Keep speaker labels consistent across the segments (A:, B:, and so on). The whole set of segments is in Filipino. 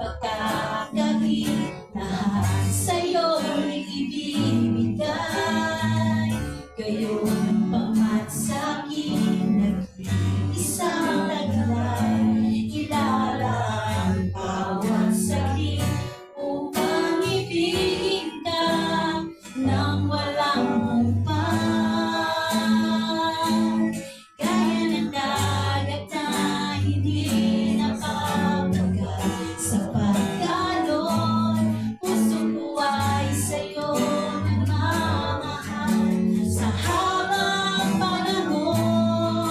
A: pagkakahit, lahat sa'yo'y ibibigay. Gayon pamat sa'kin, nag-iisang taglay, kilala ang bawat saglit upang ibigin ka nang walang hanggan. Gaya ng dagat na hindi napapagat, sa pagkalon puso ko ay sa'yo nagmamahal. Sa habang panahon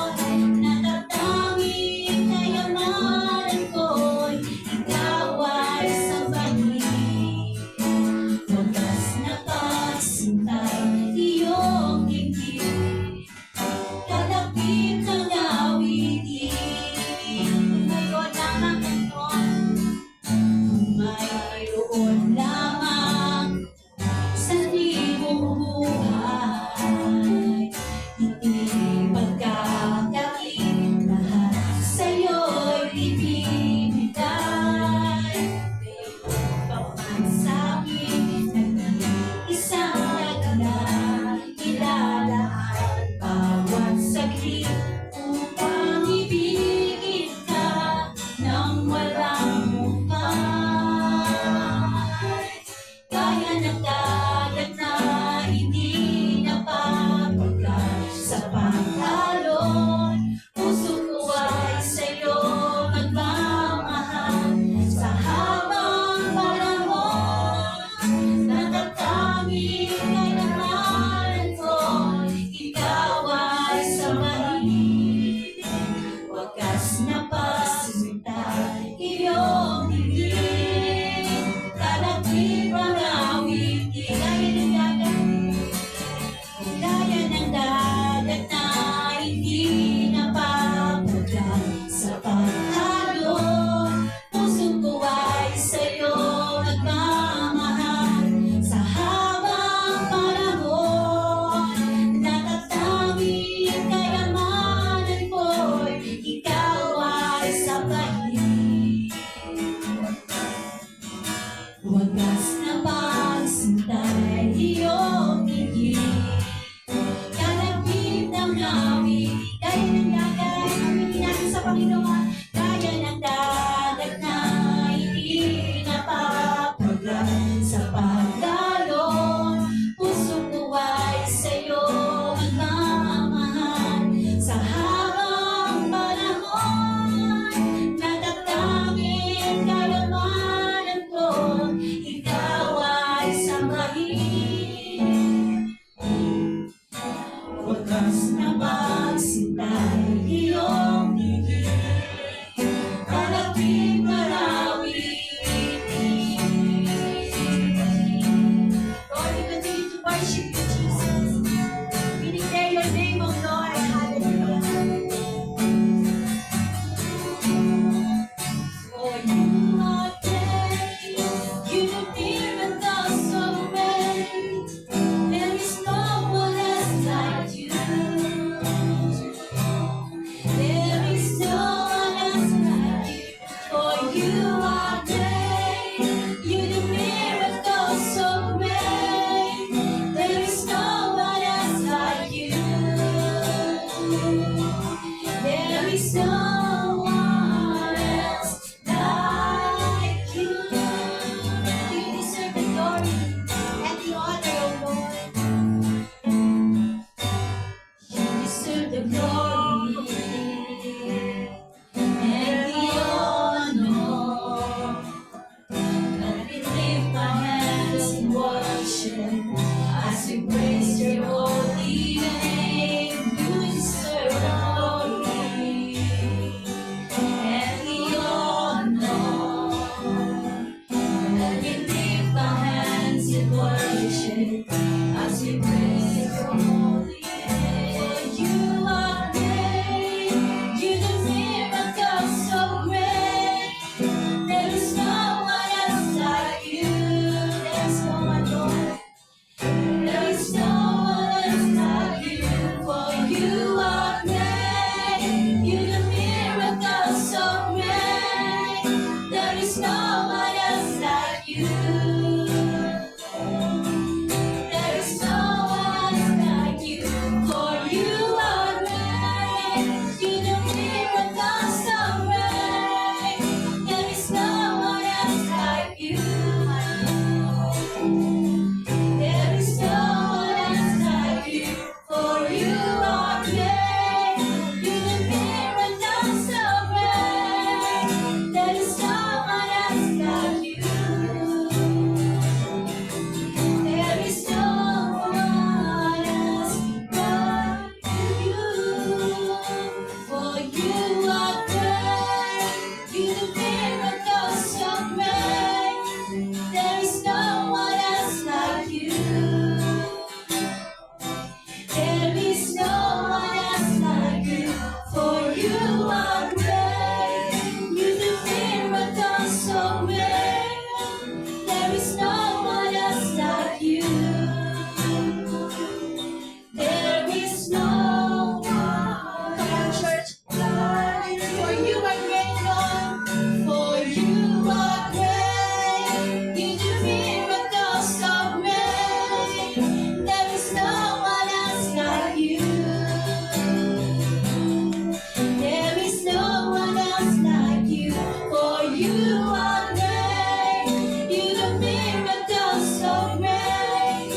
A: one else like you. There is no one else like you, for you are great. You do miracles so great. There is no one else like you. There is no one else like you, for you are great. You do miracles so great. There is no one else like you. There is no one else like you, for you are great. You do miracles so great. There is no one else like you. There is no one else like you, for you are great. You do miracles so great. There is no one else like you. There is no one. Come on, church. For you are great, Lord. For you are great. You do miracles so great. There is no one else like you. There is no one else like you. For you are great. You do miracles so great.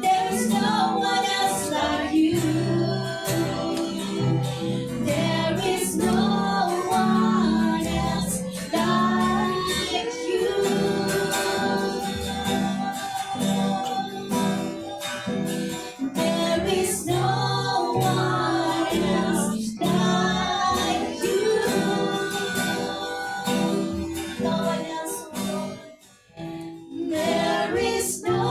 A: There is no one else like you. There is no one else like you. There is no one else like you. No one else, oh Lord. There is no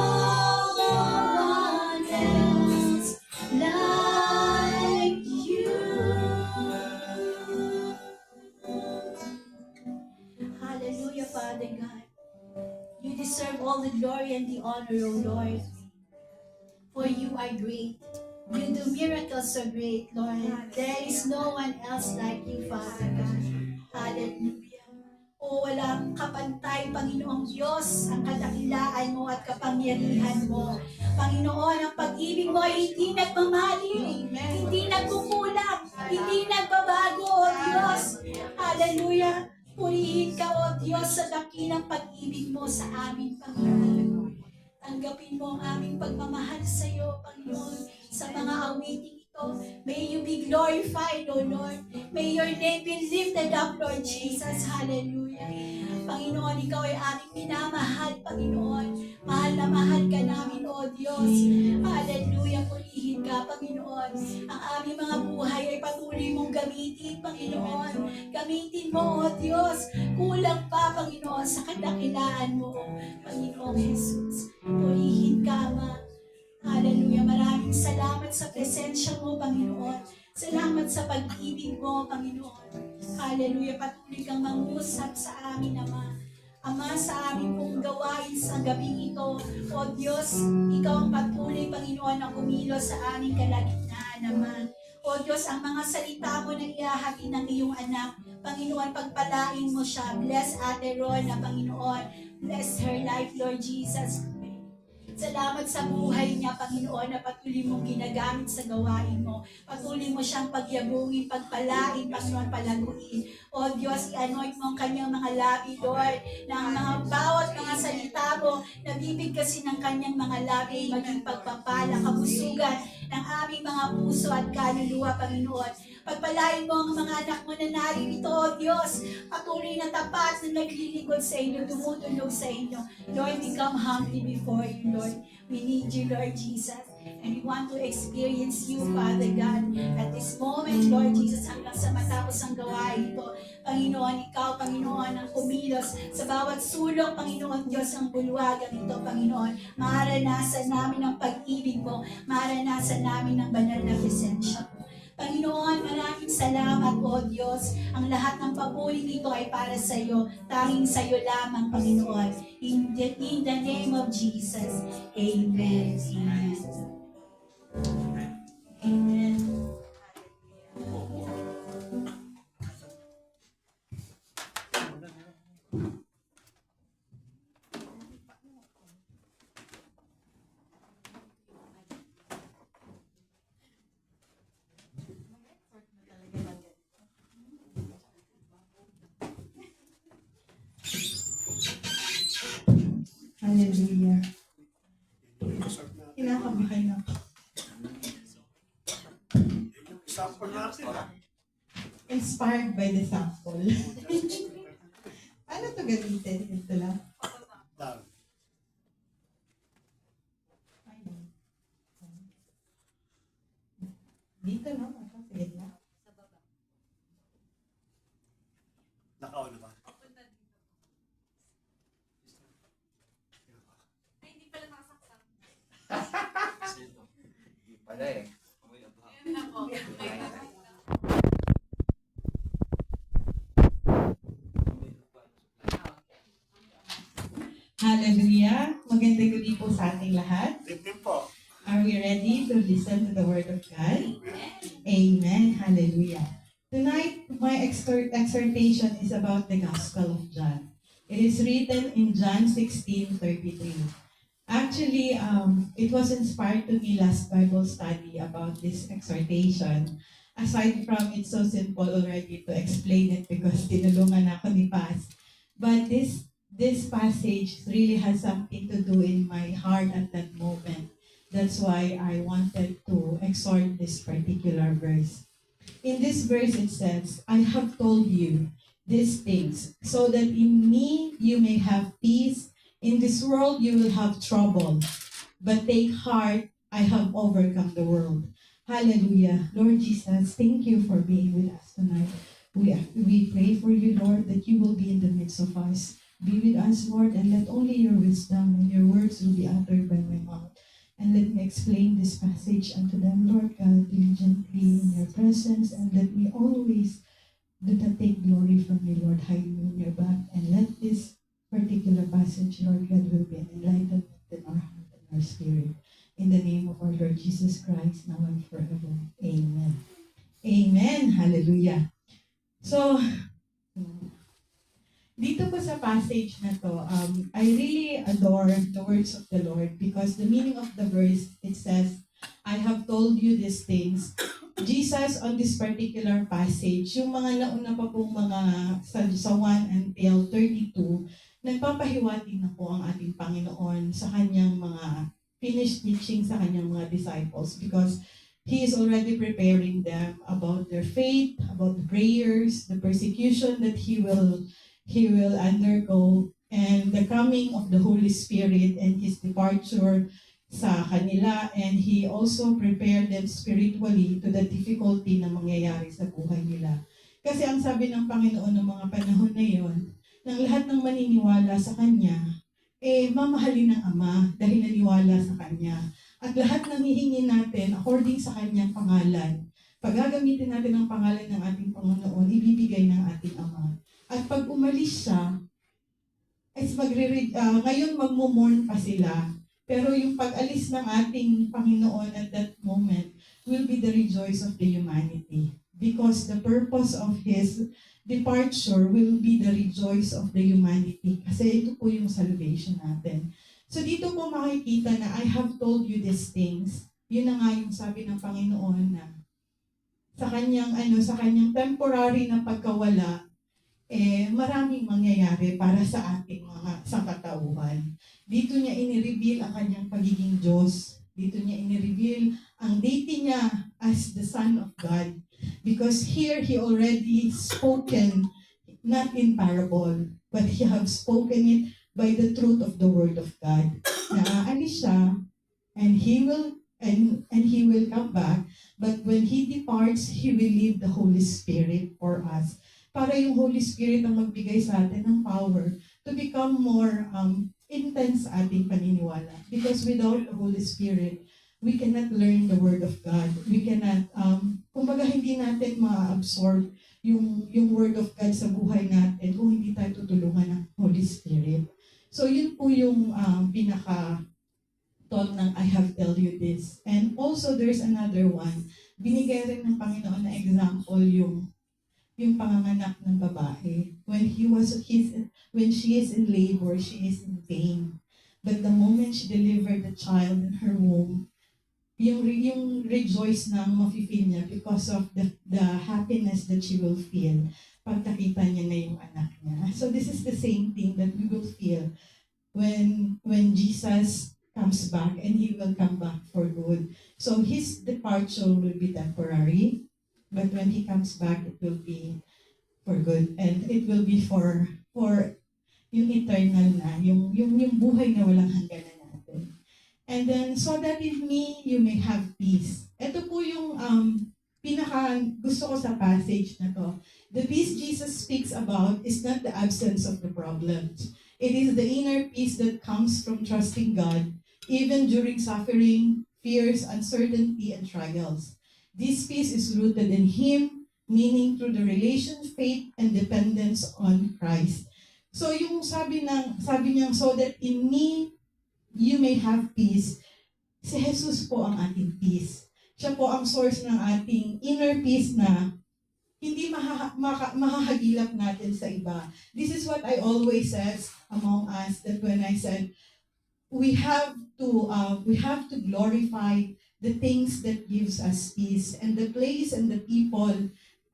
A: one else like you. Hallelujah, Father God. You deserve all the glory and the honor, O Lord. For you are great. You do miracles so great, Lord. There is no one else like you, Father God. Hallelujah. O walang kapantay, Panginoong Diyos, ang kadakilaan mo at kapangyarihan mo. Panginoon, ang pag-ibig mo ay hindi nagmamali, hindi nagkukulang, hindi nagbabago, O Diyos. Hallelujah. Purihin ka, O Diyos, sa dakilang pag-ibig mo sa amin, Panginoon. Tanggapin mo ang aming pagmamahal sa iyo, Panginoon, sa mga awiting ito. May you be glorified, O Lord. May your name be lifted up, Lord Jesus. Hallelujah. Panginoon, ikaw ay aming minamahal, Panginoon. Mahal na mahal ka namin, O Diyos. Hallelujah. Purihin ka, Panginoon. Ang aming mga buhay ay patuloy mong gamitin, Panginoon. Gamitin mo, O Diyos. Kulang pa, Panginoon, sa kadakilaan mo, Panginoong Jesus. Purihin ka, Ama. Hallelujah. Maraming salamat sa presensya mo, Panginoon. Salamat sa pag-ibig mo, Panginoon. Hallelujah. Patuloy kang mangusap sa amin, Ama. Ama, sa amin pong gawain sa gabing ito. O Diyos, ikaw ang patuloy, Panginoon, na kumilos sa aming kalagitnaan, Ama. O Diyos, ang mga salita mo na ihahatid ng iyong anak, Panginoon, pagpalain mo siya. Bless Ate Rona, Panginoon. Bless her life, Lord Jesus. Salamat sa buhay niya, Panginoon, na patuloy mong ginagamit sa gawain mo. Patuloy mo siyang pagyabungin, pagpalain, Panginoon, palaguin. O Diyos, i-anoint mo ang kanyang mga labi, Lord, na ang mga bawat mga salita mo, nabibigkasin ng kanyang mga labi, maging pagpapala, kabusugan ng aming mga puso at kaluluwa, Panginoon. Pagpalain mo ang mga anak mo na naririto, O Diyos, patuloy na tapat na naglilingkod sa inyo, tumutulog sa inyo. Lord, we come humbly before you, Lord. We need you, Lord Jesus. And we want to experience you, Father God. At this moment, Lord Jesus, hanggang sa matapos ang gawain ito, Panginoon, ikaw, Panginoon, ang kumilos sa bawat sulok, Panginoon Diyos, ang bulwagan ito, Panginoon. Maranasan namin ang pag-ibig mo, maranasan namin ang banal na presensya mo. Panginoon, maraming salamat, O Diyos. Ang lahat ng papuri dito ay para sa iyo. Tanging sa iyo lamang, Panginoon. In the name of Jesus. Amen. Amen. Amen.
B: Hallelujah. Kinakabahan ako.
C: Sample natin.
B: Inspired by the sample. Ano to gamitin? Ito lang.
C: Down.
B: Ayun. Dito, no? Sige na.
C: Naka-on ba?
D: Pala eh.
B: Hallelujah. Magandang gabi po sa ating lahat.
C: Din po.
B: Are we ready to listen to the Word of God? Amen. Hallelujah. Tonight, my exhortation is about the Gospel of John. It is written in John 16:33. Actually, it was inspired to me last Bible study about this exhortation. Aside from it's so simple already to explain it because tinulungan ako ni Paz. But this passage really has something to do in my heart at that moment. That's why I wanted to exhort this particular verse. In this verse it says, I have told you these things so that in me you may have peace. In this world you will have trouble, but take heart, I have overcome the world. Hallelujah. Lord Jesus, thank you for being with us tonight. We pray for you, Lord, that you will be in the midst of us. Be with us, Lord, and let only your wisdom and your words will be uttered by my mouth. And let me explain this passage unto them, Lord God, diligently in your presence, and let me always do not take glory from you, Lord. Hide me in your back, and let this particular passage, Lord God, will be an enlightenment in our heart and our spirit. In the name of our Lord Jesus Christ, now and forever. Amen. Amen. Hallelujah. So, dito po sa passage na to, I really adore the words of the Lord because the meaning of the verse, it says, I have told you these things. Jesus, on this particular passage, yung mga nauna pa pong mga sa 1 until 32, nagpapahiwatig na po ang ating Panginoon sa kanyang mga finished teaching sa kanyang mga disciples because He is already preparing them about their faith, about the prayers, the persecution that He will undergo, and the coming of the Holy Spirit and His departure sa kanila, and He also prepared them spiritually to the difficulty na mangyayari sa buhay nila. Kasi ang sabi ng Panginoon ng mga panahon na yon, ng lahat ng maniniwala sa Kanya, mamahalin ng Ama dahil naniwala sa Kanya. At lahat ng hihingi natin according sa Kanyang pangalan, pag gagamitin natin ang pangalan ng ating Panginoon, ibibigay ng ating Ama. At pag umalis siya, ngayon magmumorn pa sila. Pero yung pag-alis ng ating Panginoon at that moment will be the rejoice of the humanity. Because the purpose of His departure will be the rejoice of the humanity. Kasi ito po yung salvation natin. So dito po makikita na I have told you these things. Yun na nga yung sabi ng Panginoon na sa kanyang temporary na pagkawala, maraming mangyayari para sa ating mga sangkatauhan. Dito niya inireveal ang kanyang pagiging Diyos. Dito niya inireveal ang deity niya as the Son of God. Because here, He already spoken, not in parable, but He have spoken it by the truth of the Word of God. Naaalis siya, and He will come back, but when He departs, He will leave the Holy Spirit for us. Para yung Holy Spirit ang magbigay sa atin ng power to become more intense sa ating paniniwala. Because without the Holy Spirit, we cannot learn the Word of God. We cannot, kumbaga hindi natin ma-absorb yung Word of God sa buhay natin kung hindi tayo tutulungan ng Holy Spirit. So yun po yung pinaka-thought ng I have tell you this. And also there's another one. Binigay rin ng Panginoon na example yung panganganak ng babae. When she is in labor, she is in pain. But the moment she delivered the child in her womb, yung rejoice na mafe-feel niya because of the happiness that she will feel pag nakita niya na yung anak niya. So this is the same thing that we will feel when Jesus comes back, and he will come back for good. So his departure will be temporary, but when he comes back, it will be for good, and it will be for yung eternal na, yung buhay na walang hangganan natin. And then, so that in me, you may have peace. Ito po yung pinaka gusto ko sa passage na to. The peace Jesus speaks about is not the absence of the problems. It is the inner peace that comes from trusting God, even during suffering, fears, uncertainty, and trials. This peace is rooted in Him, meaning through the relation, faith, and dependence on Christ. So yung sabi niya, so that in me, you may have peace. Si Jesus po ang ating peace. Siya po ang source ng ating inner peace na hindi mahahagilap natin sa iba. This is what I always says among us, that when I said, we have to glorify the things that gives us peace, and the place and the people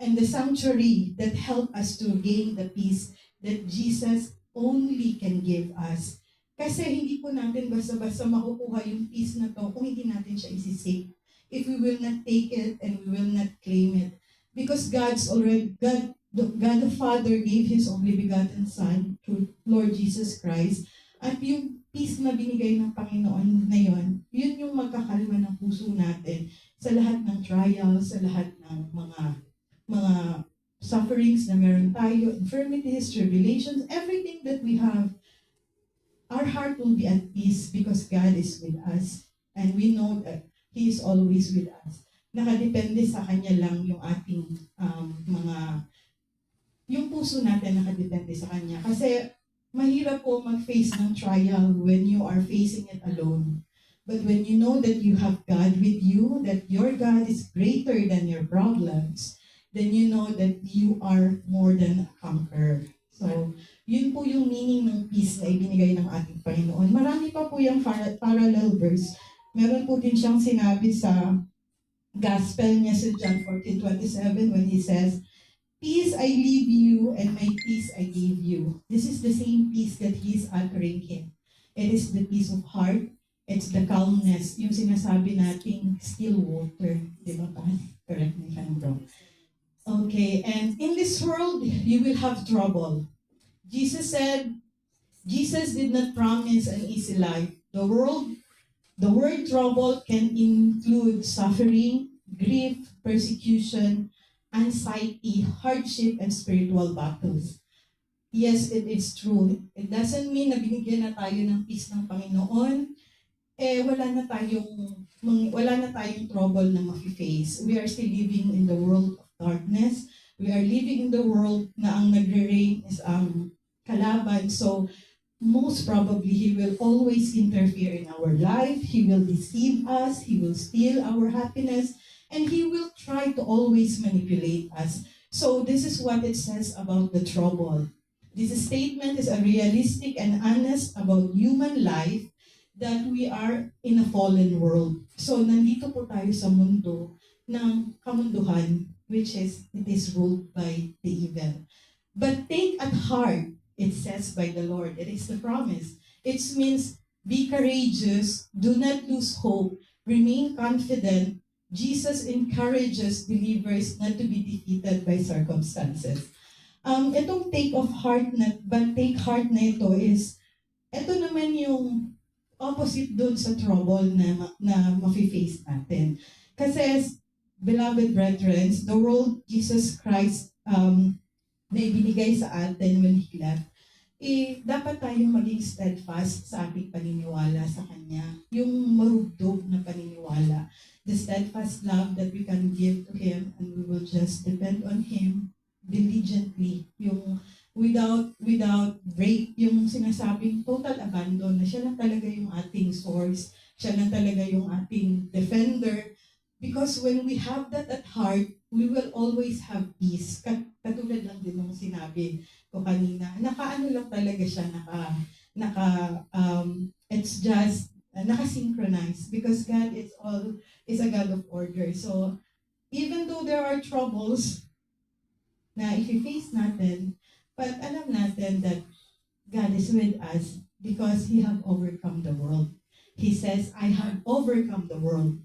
B: and the sanctuary that help us to gain the peace that Jesus only can give us. Kasi hindi po natin basta-basta makukuha yung peace na to kung hindi natin siya isisake. If we will not take it and we will not claim it. Because God the Father gave His only begotten Son through Lord Jesus Christ. At yung peace na binigay ng Panginoon na yun yung magkakalma ng puso natin sa lahat ng trials, sa lahat ng mga sufferings na meron tayo, infirmities, tribulations, everything that we have. Our heart will be at peace because God is with us. And we know that He is always with us. Nakadepende sa Kanya lang yung ating yung puso natin nakadepende sa Kanya. Kasi mahirap po mag-face ng trial when you are facing it alone. But when you know that you have God with you, that your God is greater than your problems, then you know that you are more than a conqueror. So, yun po yung meaning ng peace na ibinigay ng ating Panginoon. Marami pa po yung parallel verse. Meron po din siyang sinabi sa gospel niya sa John 14:27 when He says, "Peace I leave you and my peace I give you." This is the same peace that He is uttering Him. It is the peace of heart. It's the calmness. Yung sinasabi nating still water. Di ba pa? Correct me if I'm wrong. Okay, and in this world, you will have trouble. Jesus said, Jesus did not promise an easy life. The word trouble can include suffering, grief, persecution, anxiety, hardship, and spiritual battles. Yes, it is true. It doesn't mean na binigyan na tayo ng peace ng Panginoon, wala na tayong trouble na ma-face. We are still living in the world of darkness. We are living in the world na ang nagre-reign is ang kalaban. So, most probably, He will always interfere in our life. He will deceive us. He will steal our happiness. And He will try to always manipulate us. So, this is what it says about the trouble. This statement is a realistic and honest about human life, that we are in a fallen world. So, nandito po tayo sa mundo ng kamunduhan, which is, it is ruled by the evil. But take at heart, it says by the Lord. It is the promise. It means, be courageous, do not lose hope, remain confident. Jesus encourages believers not to be defeated by circumstances. Itong take heart na ito is, ito naman yung opposite dun sa trouble na mafe-face natin. Kasi, beloved brethren, the role Jesus Christ na ibinigay sa atin when He left, dapat tayong maging steadfast sa ating paniniwala sa Kanya. Yung marugdog na paniniwala. The steadfast love that we can give to Him, and we will just depend on Him diligently. Yung without break, yung sinasabing total abandon, na siya lang talaga yung ating source, siya lang talaga yung ating defender. Because when we have that at heart, we will always have peace. Katulad lang din nung sinabi ko kanina, nakaano lang talaga siya, it's just, nakasynchronize. Because God is a God of order. So, even though there are troubles na i-face natin, but alam natin that God is with us, because he have overcome the world. He says, I have overcome the world.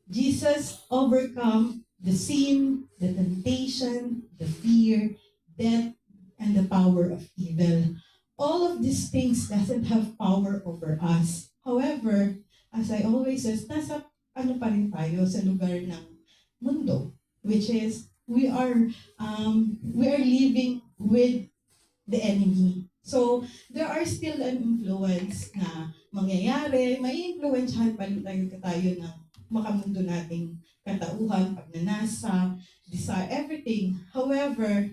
B: Jesus overcome the sin, the temptation, the fear, death, and the power of evil. All of these things doesn't have power over us. However, as I always says, nasa ano pa rin tayo sa lugar ng mundo, which is we are living with the enemy. So, there are still an influence na mangyayari. May influensyahan pa rin tayo ng makamundo nating katauhan, pagnanasa, desire, everything. However,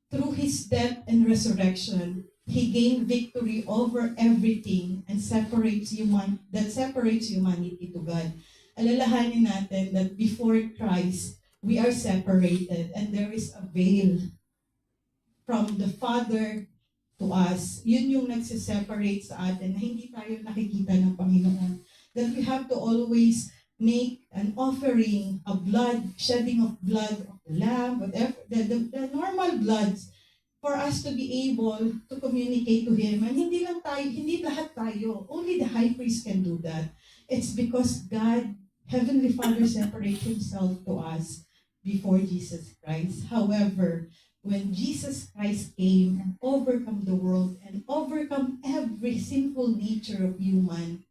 B: through His death and resurrection, He gained victory over everything and separates humanity to God. Alalahanin natin that before Christ, we are separated and there is a veil from the Father to us. Yun yung nagsiseparate sa atin na hindi tayo nakikita ng Panginoon. That we have to always make an offering, a blood, shedding of blood of the lamb, whatever, the normal bloods for us to be able to communicate to Him. And hindi lahat tayo. Only the high priest can do that. It's because God, Heavenly Father, separates Himself to us before Jesus Christ. However, when Jesus Christ came and overcome the world and overcome every sinful nature of human,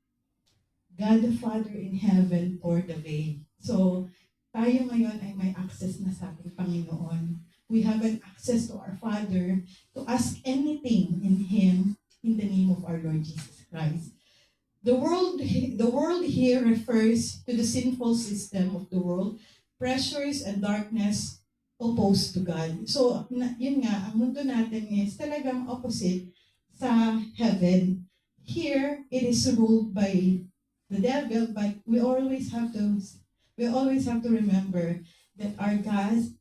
B: God the Father in heaven poured the veil. So, tayo ngayon ay may access na sa ating Panginoon. We have an access to our Father to ask anything in Him in the name of our Lord Jesus Christ. The world here refers to the sinful system of the world, pressures and darkness opposed to God. So, yun nga, ang mundo natin is talagang opposite sa heaven. Here, it is ruled by the devil, but we always have to remember that our God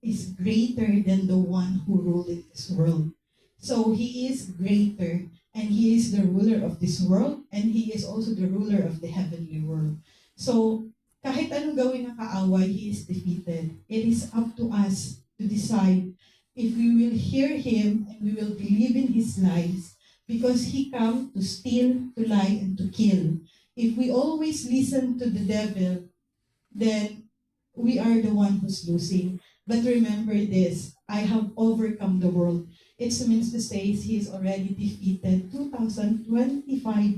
B: is greater than the one who ruled in this world. So He is greater, and He is the ruler of this world, and He is also the ruler of the heavenly world. So, kahit anong gawin ng kaaway, He is defeated. It is up to us to decide if we will hear Him and we will believe in His lies, because He come to steal, to lie, and to kill. If we always listen to the devil, then we are the one who's losing. But remember this, I have overcome the world. It means to say He is already defeated 2025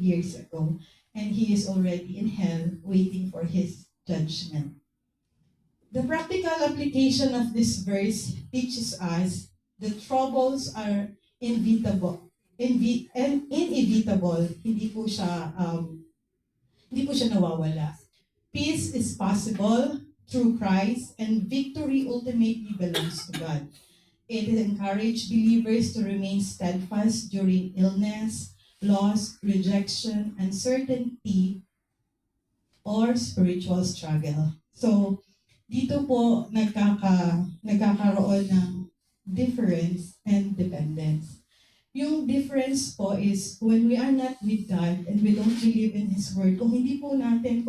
B: years ago, and He is already in hell waiting for His judgment. The practical application of this verse teaches us that troubles are inevitable. Inevitable. Hindi po siya nawawala. Peace is possible through Christ, and victory ultimately belongs to God. It encourages believers to remain steadfast during illness, loss, rejection, uncertainty, or spiritual struggle. So, dito po nagkakaroon ng difference and dependence. Yung difference po is when we are not with God and we don't believe in His Word, kung hindi po natin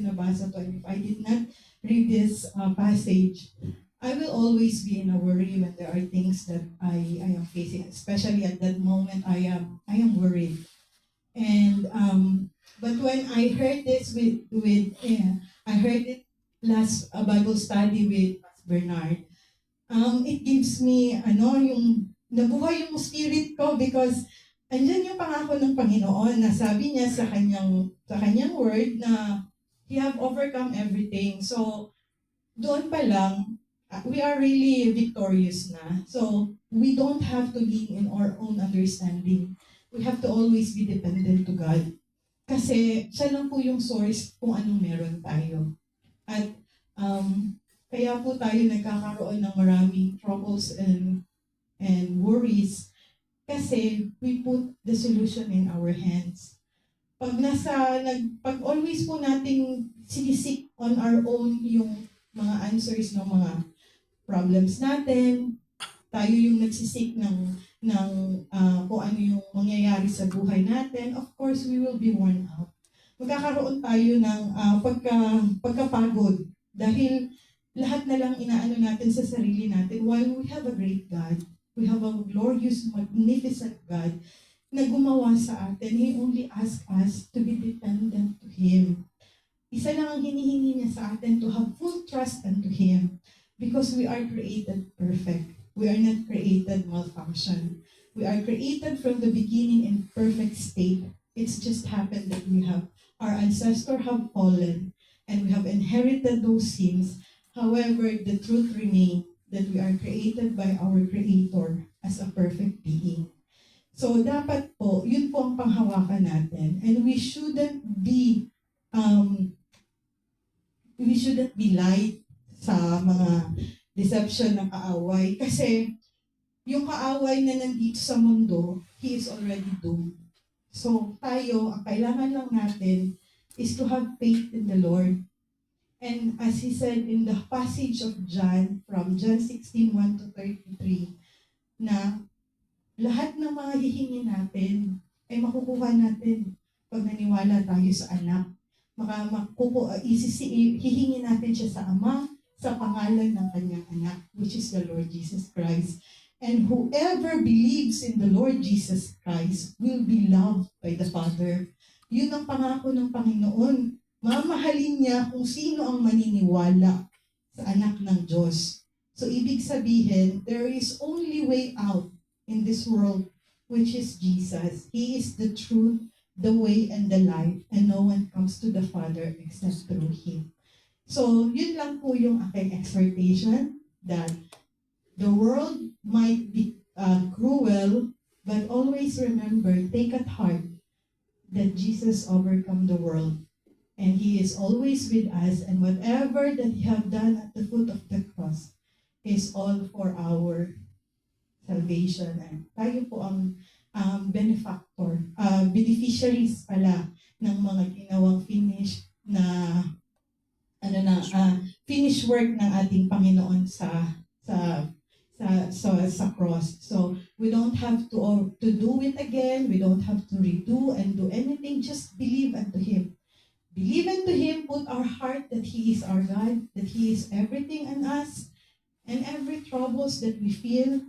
B: nabasa to, and if I did not read this passage, I will always be in a worry when there are things that I am facing, especially at that moment I am worried. And but when I heard this I heard it last Bible study with Bernard. It gives me yung nabuhay yung spirit ko, because andyan yung pangako ng Panginoon na sabi niya sa kanyang word na He have overcome everything. So doon pa lang we are really victorious na. So we don't have to lean in our own understanding. We have to always be dependent to God. Kasi siya lang po yung source kung anong meron tayo. At kaya po tayo nagkakaroon ng maraming troubles and worries, kasi we put the solution in our hands. Pag always po nating sinisik on our own yung mga answers ng mga problems natin, tayo yung nagsisik ng kung ano yung mangyayari sa buhay natin, of course, we will be worn out. Magkakaroon tayo ng pagkapagod dahil lahat na lang inaano natin sa sarili natin, while we have a great God, we have a glorious, magnificent God. na gumawa sa atin. He only asks us to be dependent to Him. Isa lang ang hinihingi niya sa atin, to have full trust unto Him. Because we are created perfect. We are not created malfunction. We are created from the beginning in perfect state. It's just happened that our ancestors have fallen and we have inherited those sins. However, the truth remains that we are created by our Creator as a perfect being. So, dapat po, yun po ang panghawakan natin. And we shouldn't be light sa mga deception ng kaaway. Kasi, yung kaaway na nandito sa mundo, he is already doomed. So, tayo, ang kailangan lang natin is to have faith in the Lord. And as he said in the passage of John, from John 16:1 to 33, na lahat ng mga hihingi natin ay makukuha natin pag naniwala tayo sa anak. Hihingi natin siya sa Ama sa pangalan ng kanyang anak, which is the Lord Jesus Christ. And whoever believes in the Lord Jesus Christ will be loved by the Father. Yun ang pangako ng Panginoon. Mamahalin niya kung sino ang maniniwala sa anak ng Diyos. So, ibig sabihin, there is only way out in this world, which is Jesus. He is the truth, the way, and the life, and no one comes to the Father except through Him. So, yun lang po yung aking exhortation, that the world might be cruel, but always remember, take at heart that Jesus overcome the world. And He is always with us, and whatever that He have done at the foot of the cross is all for our salvation. And tayo po ang beneficiaries pala ng mga ginawang finish work ng ating Panginoon sa cross. So we don't have to do it again. We don't have to redo and do anything. Just believe unto Him. Believe unto Him, put our heart that He is our God, that He is everything in us, and every troubles that we feel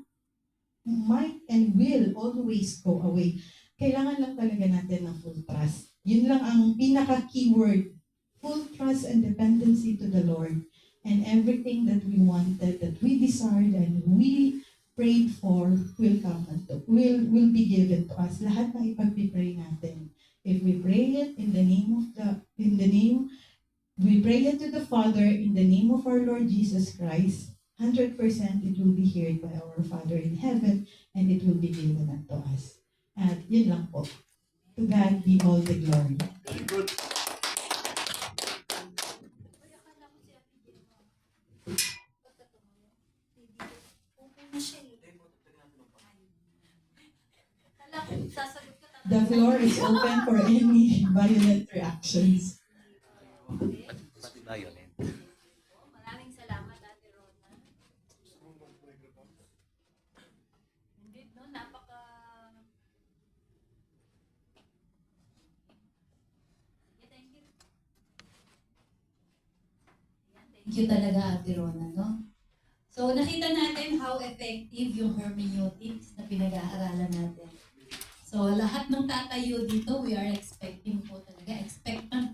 B: might and will always go away. Kailangan lang talaga natin ng full trust. Yun lang ang pinaka-keyword. Full trust and dependency to the Lord. And everything that we wanted, that we desired, and we prayed for will be given to us. Lahat ng ipagpipray natin. If we pray it we pray it to the Father in the name of our Lord Jesus Christ, 100% it will be heard by our Father in heaven, and it will be given unto us. At yun lang po. To God be all the glory.
C: Very good.
B: The floor is open for any violent reactions.
A: Maraming salamat, Ate Rona. Hindi, no? Thank you. Thank you talaga, Ate Rona, no? So, nakita natin how effective yung hermeneutics na pinag-aaralan natin. So, lahat ng tatayo dito, we are expectant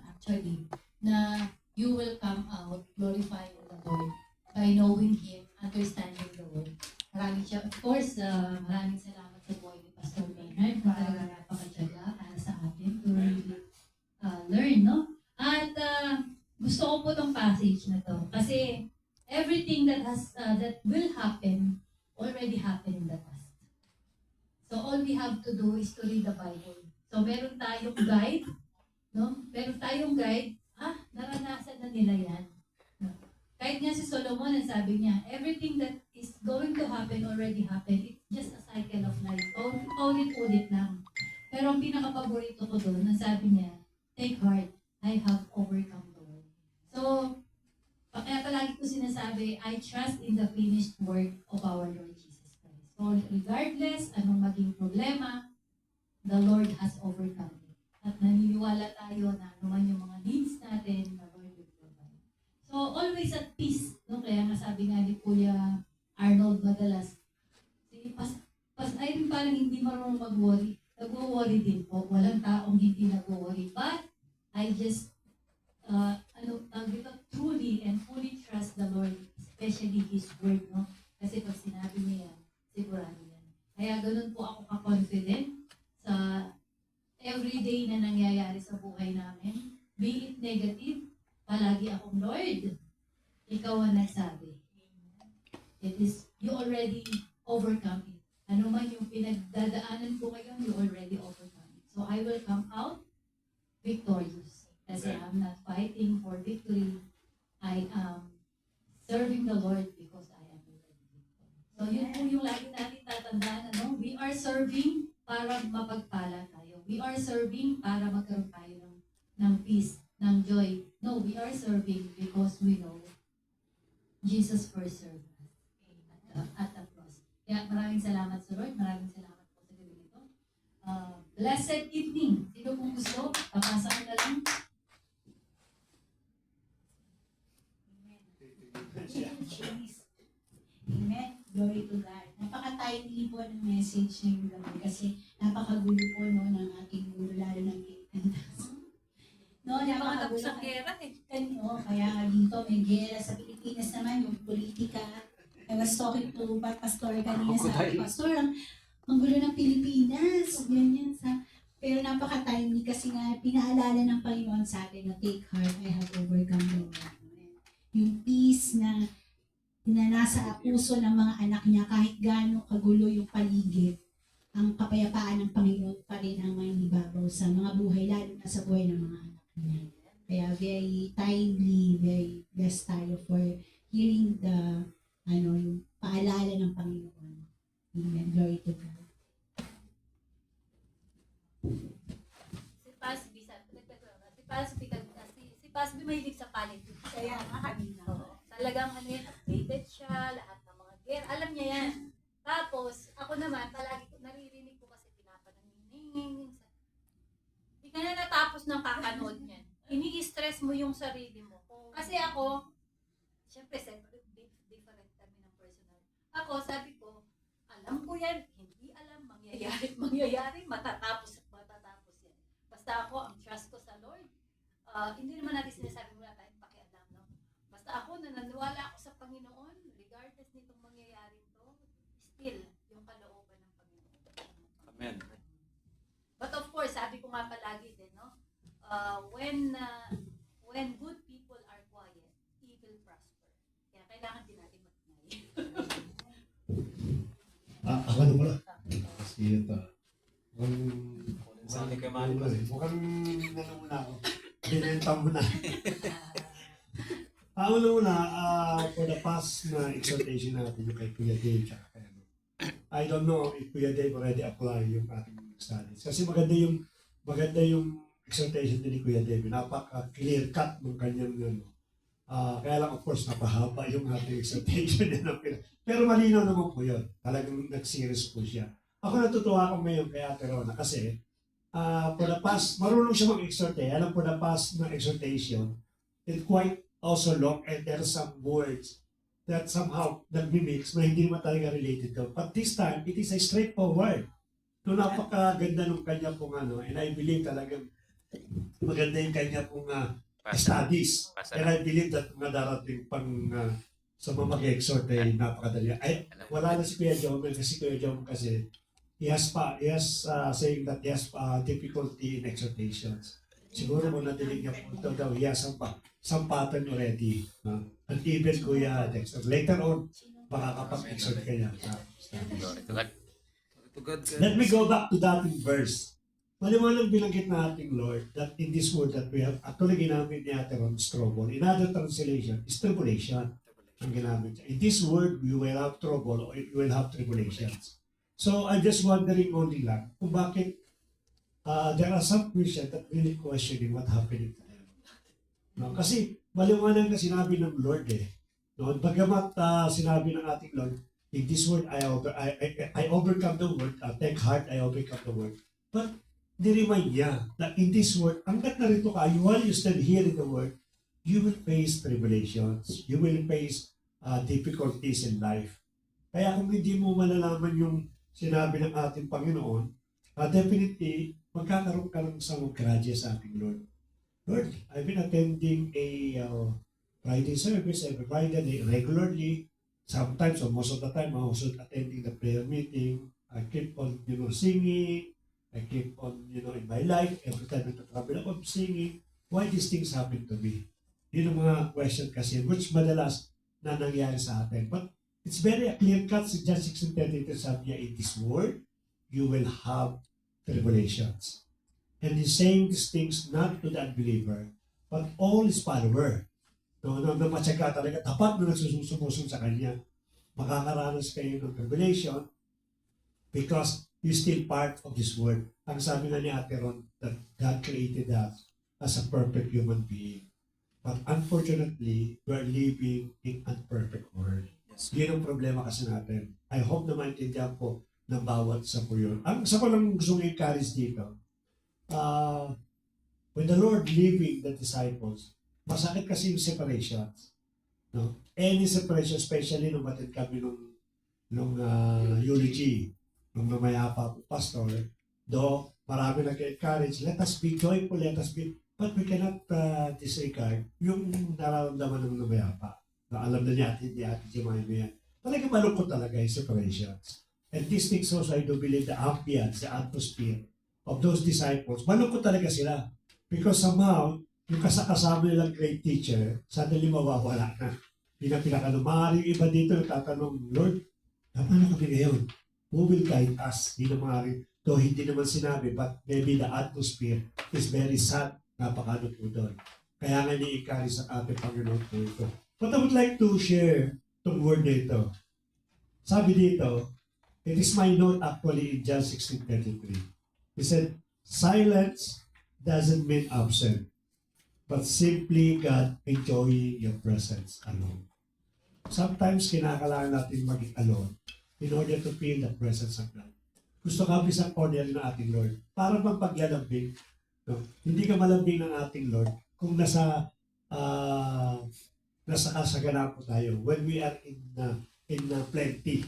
A: actually, na you will come out glorifying the Lord by knowing Him, understanding the Word. Maraming salamat sa buhay ni Pastor Maynard. Talaga napakatyaga para sa atin to really learn, no? At gusto ko po tong passage na to kasi everything that will happen already happened in the past. So all we have to do is to read the Bible. So meron tayong guide, no? Naranasan na nila yan. No? Kahit nga si Solomon, sabi niya, everything that is going to happen already happened. It's just a cycle of life. Paulit-ulit lang. Pero ang pinaka-paborito ko doon, sabi niya, take heart, I have overcome the world. So, kaya palagi ko sinasabi, I trust in the finished work of our Lord Jesus Christ. So, regardless anong maging problema, the Lord has overcome it. At naniniwala tayo na naman yung mga needs natin, the Lord will provide. So, always at peace. No? Kaya nga sabi nga ni Kuya Arnold madalas, Irene parang hindi marunong mag-worry.
D: nag-worry din po. Walang taong hindi nag-worry. But, I just, truly and fully trust the Lord, especially His Word, no? Kasi pag sinabi niya yan, sigurado yan. Kaya ganun po ako ka-confident sa everyday na nangyayari sa buhay namin. Be it negative, palagi akong, Lord, ikaw ang nagsabi. It is, you already overcome it. Ano man yung pinagdadaanan ko ngayon, you already overcome it. So I will come out victorious. Kasi I'm not fighting for victory. I am serving the Lord because I am already victorious. So yun po yung lagi natin tatandaan. Ano? We are serving para mapagpala tayo. We are serving para magkaroon tayo ng peace, ng joy. No, we are serving because we know Jesus first served us at the cross. Kaya maraming salamat sa Lord. Maraming salamat po sa gabi nito. Blessed evening. Sino kung gusto, papasa ko na lang.
A: Amen. Glory to God. Napaka-timely po ng message ngayong gabi kasi napakagulo po no, ng ating mundo, lalo ng no, napakagulo.
D: Sa gera eh.
A: Kaya nga dito may gera sa Pilipinas naman, yung politika. I was talking to Pastor kanina sa Pastor, ang gulo ng Pilipinas. Ganyan sa... Pero napaka-timely kasi nga pinaalala ng Panginoon sa atin na take heart, I have overcome the world. Yung peace na nasa puso ng mga anak niya, kahit gaano kagulo yung paligid, ang kapayapaan ng Panginoon pa rin ang mangibabaw sa mga buhay, lalo na sa buhay ng mga anak niya. Kaya very timely, very blessed tayo for hearing yung paalala ng Panginoon. Amen. Glory to God.
D: Si Pasby mahilig sa politics.
A: Kaya nga kanina.
D: Talagang updated siya, lahat ng mga gear. Alam niya yan. Tapos, ako naman, palagi ko naririnig ko kasi pinapananginginging. Hindi ka na natapos ng kakanood niyan. Ini-stress mo yung sarili mo. Kasi ako, syempre, different kami ng personal. Ako, sabi ko, alam ko yan, hindi alam, mangyayari, matatapos yan. Basta ako, ang trust ko sa Lord, hindi naman natin sinasabi mula tayong pakialam, no? Basta ako, nananiwala ako sa Panginoon, regardless nitong mangyayari to, still, yung kalooban ng Panginoon.
E: Amen.
D: But of course, sabi ko nga palagi din, no? When good people are quiet, evil prosper. Kaya kailangan din natin mag-inay.
C: Ako na pala. Kasi ito.
E: Saan kay Manny pa?
C: Mukhang nanumuna ako. Binenta mo na. Una, for the past na exhortation natin yung kay Kuya Dave tsaka kay ano. I don't know if Kuya Dave already apply yung ating studies. Kasi maganda yung exhortation din ni Kuya Dave. Napaka-clear cut ng kanyang ano. Kaya lang of course napahaba yung ating exhortation din. Pero malinaw naman po yun. Talagang nag-serious po siya. Ako natutuwa ako ngayon kay Ate Rona kasi for the past, marunong siya mag-exhort eh. Alam for the past na exhortation, it quite also long and there are some words that somehow nag-mix na hindi naman talaga related to. But this time, it is a straightforward. No, napakaganda nung kanya pong ano, and I believe talagang maganda yung kanya pong studies. And I believe that mga darating pang sa mga mag-exhort ay napakadali. Ay, wala na si Kuya Jomel kasi Kuya Jomel kasi he has saying that he has difficulty in exhortations. Siguro mo nadinig niya po ito daw, he has some pattern already. And even Kuya Dexter. Later on, baka kapag-exhort ka niya. Let me go back to that in verse. Maliwanag binanggit na ating Lord that in this word that we have, actually ginamit ni Ate Ron Strobel. In other translation, is tribulation ang ginamit niya. In this word, we will have trouble or we will have tribulations. So, I'm just wondering only lang kung bakit there are some Christians that really questioning what happened to them. No? Kasi maliwanag na sinabi ng Lord eh. No? Bagamat sinabi ng ating Lord, in this word I overcome the world, take heart, I overcome the world. But ni-remind niya na in this word, hanggat narito ka, while you stand here in the word, you will face tribulations. You will face difficulties in life. Kaya kung hindi mo malalaman yung sinabi ng ating Panginoon, definitely, magkakaroon ka ng isang grudge sa ating Lord. Lord, I've been attending a Friday service every Friday regularly. Sometimes, or most of the time, I'm also attending the prayer meeting. I keep on, singing. I keep on, in my life, every time I travel ako, I'm singing. Why these things happen to me? Yun ang mga question kasi, which madalas na nangyari sa atin. But it's very clear-cut si John 16:33 sabi niya, in this world, you will have tribulations. And he's saying these things not to the unbeliever, but all his follower. No, na matyaga talaga, tapat na nagsusumusong sa kanya. Makakaranas kayo ng tribulation because you're still part of this world. Ang sabi nga ni Ate Ron, that God created us as a perfect human being. But unfortunately, we're living in unperfect world.
E: Yes.
C: Yun ang problema kasi natin. I hope na maintindihan po ng bawat sa po yun. Ang isa ko lang gusto i-encourage dito, when the Lord leaving the disciples, masakit kasi yung separations. No? Any separation, especially nung batid kami nung eulogy, nung namayapa po, pastor, do marami nag-encourage, let us be joyful, let us be, but we cannot disregard yung nararamdaman ng namayapa. Na alam na niya at hindi atin si Maya. Talaga malungkot talaga yung separations. And these things also, I do believe the ambience, the atmosphere of those disciples, malungkot talaga sila. Because somehow, yung kasama nilang great teacher, suddenly mawawala na. Pinakanumahan yung iba dito, nagtatanong, Lord, paano kami ngayon? Who will guide us? Hindi na maaari. Though hindi naman sinabi, but maybe the atmosphere is very sad. Napakano po doon. Kaya nga ni-ikari sa ating Panginoon po ito. But I would like to share itong word na ito. Sabi dito, it is my note actually in John 16:33. He said, silence doesn't mean absent, but simply God enjoying your presence alone. Sometimes kinakailangan natin maging alone in order to feel the presence of God. Gusto ka isang corner ng ating Lord para magpaglalambing. No? Hindi ka malambing ng ating Lord kung nasa kasaganan po tayo. When we are in plenty.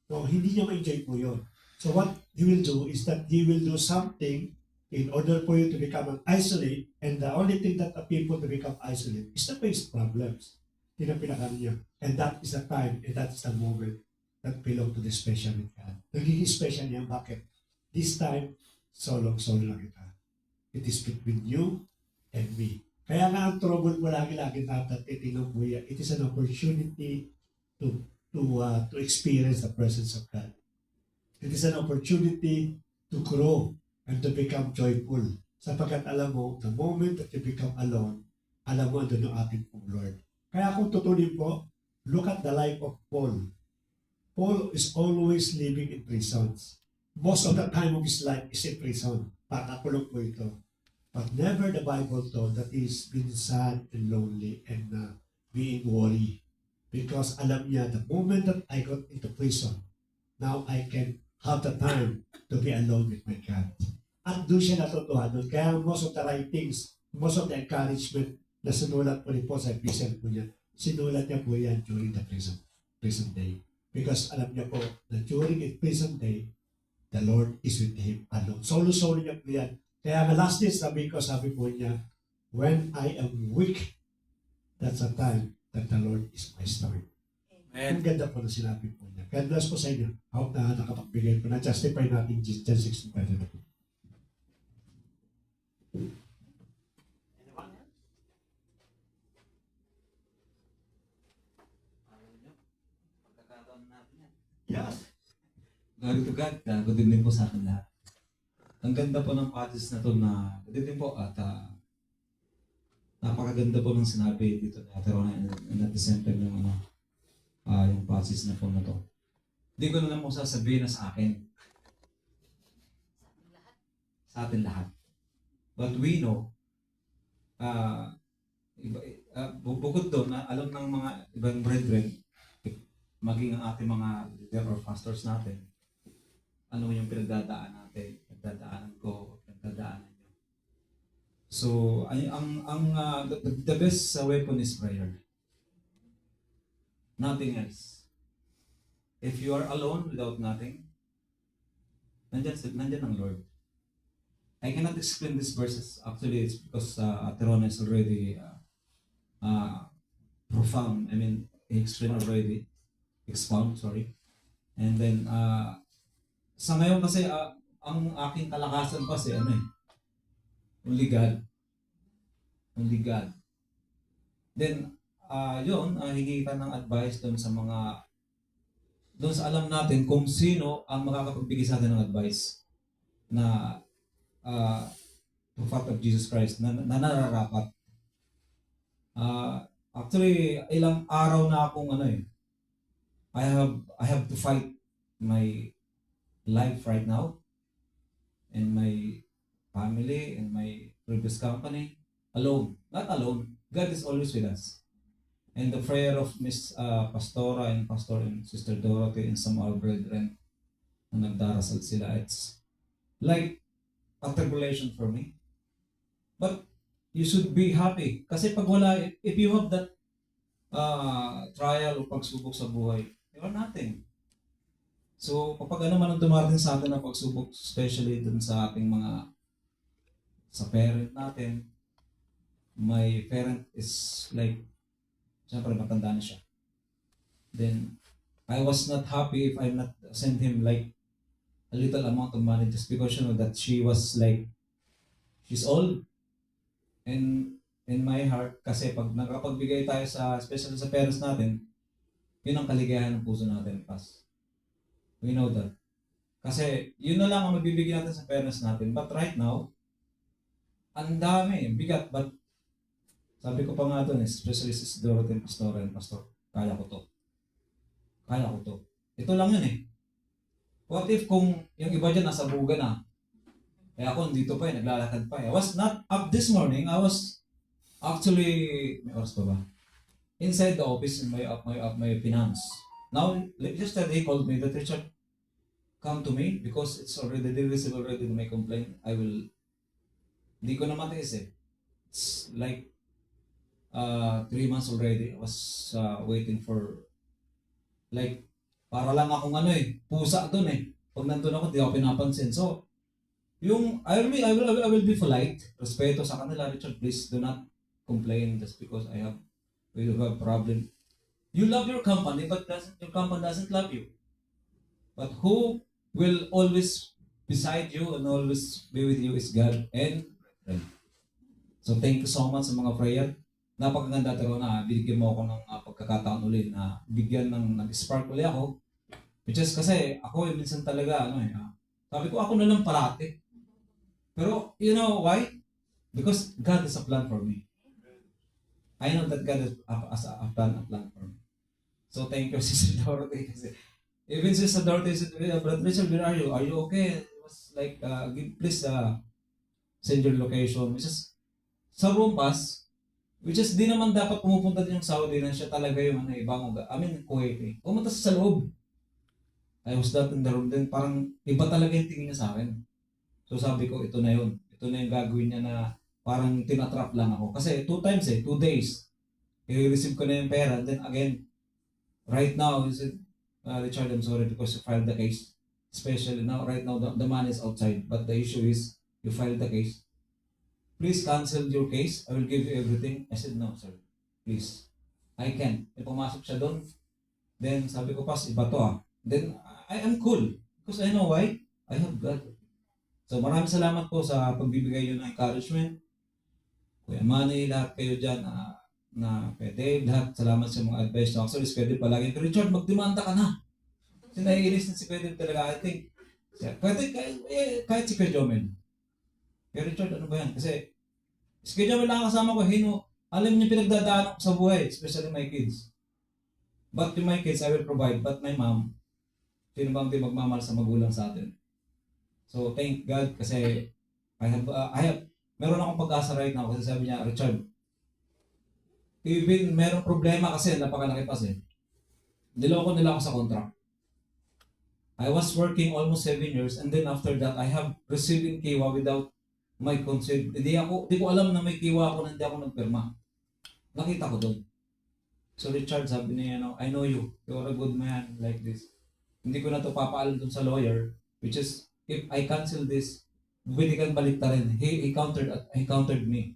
C: No, hindi niya ma-enjoy po yun. So what He will do is that He will do something in order for you to become an isolate, and the only thing that the people to become isolate is to face problems. Yun ang pinakano niya. And that is the time, and that is the moment that belong to the special with God. Nagiging special niya. Bakit? This time, solo lang kita. It is between you and me. Kaya nga ang trouble mo lagi-lagi natin titingnan mo yan. It is an opportunity to experience the presence of God. It is an opportunity to grow and to become joyful. Sapagkat alam mo, the moment that you become alone, alam mo doon ang ating pong Lord. Kaya kung tutunin po, look at the life of Paul. Paul is always living in prisons. Most of the time of his life is in prison. Pakakulong po ito. But never the Bible told that he's been sad and lonely and being worried. Because alam niya, the moment that I got into prison, now I can have the time to be alone with my God. At doon siya natutuhan doon. Kaya most of the writings, most of the encouragement na sinulat po ni Paul sa epistle po niya, sinulat niya po yan during the prison day. Because alam niya po na during a prison day, the Lord is with him alone. Solo-solo niya po yan. Kaya nga last day, sabi po niya, when I am weak, that's a time that the Lord is my strength. Ang ganda po na sinabi po niya. God bless po sa inyo. Hope na nakapagbigay po na justify natin John 16. Yes.
E: Glory to God. Good evening po sa akin lahat. Ang ganda po ng passage na to na good evening po at napakaganda po ng sinabi dito ni Ate Rona and at the same time yung yung passage na po na to. Hindi ko na lang po sasabihin na sa akin. Sa atin lahat. But we know bukod doon na alam ng mga ibang brethren maging ang ating mga leader or pastors natin, ano yung pinagdadaan natin, pinagdadaanan ko, pinagdadaanan nyo. So, the best weapon is prayer. Nothing else. If you are alone without nothing, nandyan ang Lord. I cannot explain these verses. Actually, it's because Ate Rona is already profound. I mean, he explained already. Expound, sorry. And then, sa ngayon kasi, ang aking kalakasan kasi, only God. Only God. Then, hingi ka ng advice doon sa alam natin kung sino ang makakapagbigay sa atin ng advice na to fact of Jesus Christ na nararapat. Actually, ilang araw na akong I have to fight my life right now and my family and my previous company alone. Not alone. God is always with us. And the prayer of Miss Pastora and Pastor and Sister Dorothy and some of our brethren na nagdarasal sila, it's like a tribulation for me. But you should be happy. Kasi pag wala, if you have that trial o pagsubok sa buhay, you are nothing. So, kapag ano man ang dumarating sa atin na pagsubok, especially dun sa ating sa parent natin, my parent is like, siyempre matanda na siya. Then, I was not happy if I not send him like a little amount of money just because that she was like, she's old. And in my heart, kasi pag nakapagbigay tayo especially sa parents natin, yun ang kaligayahan ng puso natin, Pas. We know that. Kasi yun na lang ang mabibigyan natin sa parents natin. But right now, ang dami, bigat. But sabi ko pa nga doon, especially si Dorothy and Pastor, kaya ko to. Kaya ko to. Ito lang yun What if kung yung iba dyan nasa buga na, ako dito pa naglalakad pa I was not up this morning. I was actually, may oras pa ba? Inside the office in my finance. Now, yesterday he called me that Richard, come to me because it's already, they receive already my complaint. Hindi ko na matiis It's like 3 months already. I was waiting for like para lang akong pusa doon Pag nandun ako, di ako pinapansin. So, I will be polite, respeto sa kanila. Richard, please do not complain just because we have a problem. You love your company, but your company doesn't love you. But who will always beside you and always be with you is God and friend. So thank you so much sa mga prayer. Napakaganda talaga na binigyan mo ako ng pagkakataon ulit na bigyan nag-spark ulit ako. Which is kasi ako minsan talaga sabi ko ako na lang parati. Pero you know why? Because God has a plan for me. I know that God has a plan for me. So thank you, Sister Dorothy. Kasi even Sister Dorothy said, Brother Richard, where are you? Are you okay? It was like, please send your location. Which is sa Rumpas, which is di naman dapat pumupunta din yung Saudi na siya talaga yung ibang Kuwait Pumunta sa loob. I was not in the room. Then parang iba talaga yung tingin niya sa akin. So sabi ko, ito na yun. Ito na yung gagawin niya na parang tinatrap lang ako. Kasi 2 times 2 days. I-receive ko na yung pera. Then again, right now, he said, Richard, I'm sorry because you filed the case. Especially now, right now, the money is outside. But the issue is, you filed the case. Please cancel your case. I will give you everything. I said, no, sir. Please. I can. E pumasok siya doon. Then, sabi ko, Pas, iba to Then, I am cool. Because I know why? I have God. So, maraming salamat po sa pagbibigay nyo ng encouragement. Kuya Manny, lahat kayo dyan na pwede. Lahat, salamat sa mga advice nyo. Actually, si Pedro palagi, Richard, magdemanda ka na. Kasi naiinis na si Pedro talaga. I think, pwede, kahit si Kuya Jomel. Kaya Richard, ano ba yan? Kasi, si Kuya Jomel nakakasama ko, alam niyo pinagdadaan ako sa buhay, especially my kids. But to my kids, I will provide. But my mom, sino bang di magmamahal sa magulang sa atin? So, thank God kasi meron akong pag-asa right now kasi sabi niya, Richard, even merong problema kasi napakalaki pa niloko nila ako sa contract. I was working almost 7 years and then after that, I have received in Kiwa without my consent. Hindi ko alam na may Kiwa ako na hindi ako nagpirma. Nakita ko doon. So Richard, sabi niya, I know you. You're a good man like this. Hindi ko na to papaalam dun sa lawyer, which is, if I cancel this, pwede kang baliktarin. He countered me.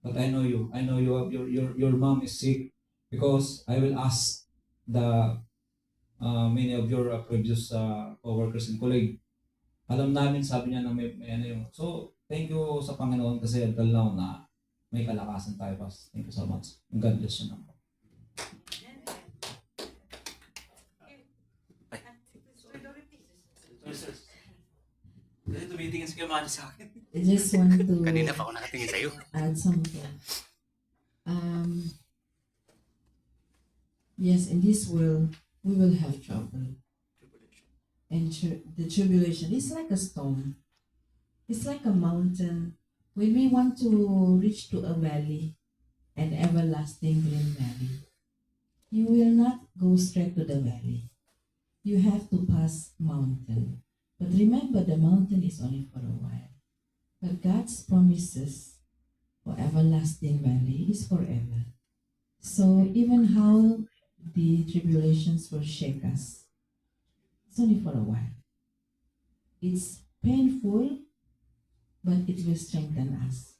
E: But I know you. I know your mom is sick because I will ask the many of your previous co-workers and colleagues. Alam namin, sabi niya na may ano yung. So, thank you sa Panginoon kasi until now na may kalakasan tayo, Pas. Thank you so much. And God bless you naman. Tumitingin si Kamali sa akin.
F: I just want to
G: Kanina pa ako nakatingin sa'yo.
F: add something. Yes, in this world, we will have trouble. And the tribulation is like a storm. It's like a mountain. When we want to reach to a valley, an everlasting green valley, you will not go straight to the valley. You have to pass mountain. But remember, the mountain is only for a while. But God's promises for everlasting valley is forever. So even how the tribulations will shake us, it's only for a while. It's painful, but it will strengthen us.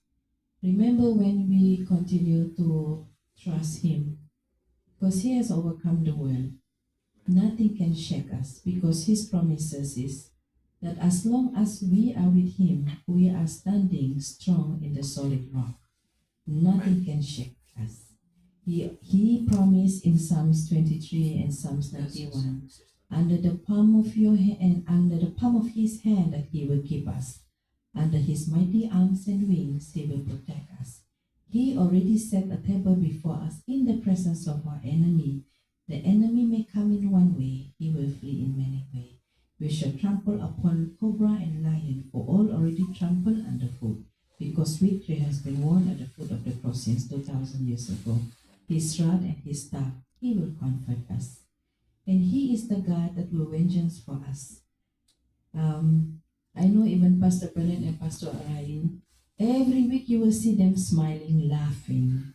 F: Remember when we continue to trust Him, because He has overcome the world, nothing can shake us, because His promises is that as long as we are with Him, we are standing strong in the solid rock. Nothing can shake us. He promised in Psalms 23 and Psalms 91, under the palm of your hand, under the palm of His hand, that He will keep us. Under His mighty arms and wings, He will protect us. He already set a table before us in the presence of our enemy. The enemy may come in one way, he will flee in many ways. We shall trample upon cobra and lion, for all already trampled underfoot, because victory has been won at the foot of the cross since 2,000 years ago. His rod and His staff, He will comfort us. And He is the God that will vengeance for us. I know even Pastor Bernard and Pastor Arain, every week you will see them smiling, laughing,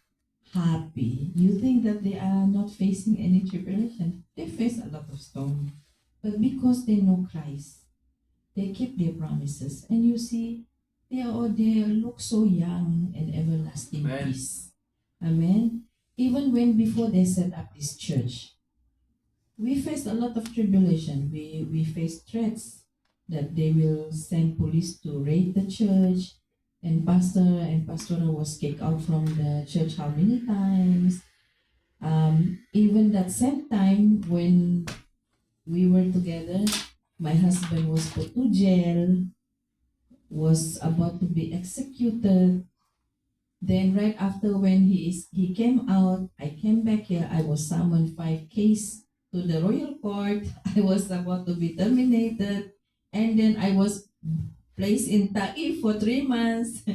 F: happy. You think that they are not facing any tribulation. They face a lot of storm. But because they know Christ, they keep their promises. And you see, they look so young and everlasting
G: Amen.
F: peace. Amen. Even when before they set up this church, we faced a lot of tribulation. We faced threats that they will send police to raid the church, and pastor and pastora was kicked out from the church how many times. Even that same time when we were together, my husband was put to jail, was about to be executed. Then right after when he came out, I came back here. I was summoned 5 cases to the royal court. I was about to be terminated, and then I was placed in Taif for 3 months.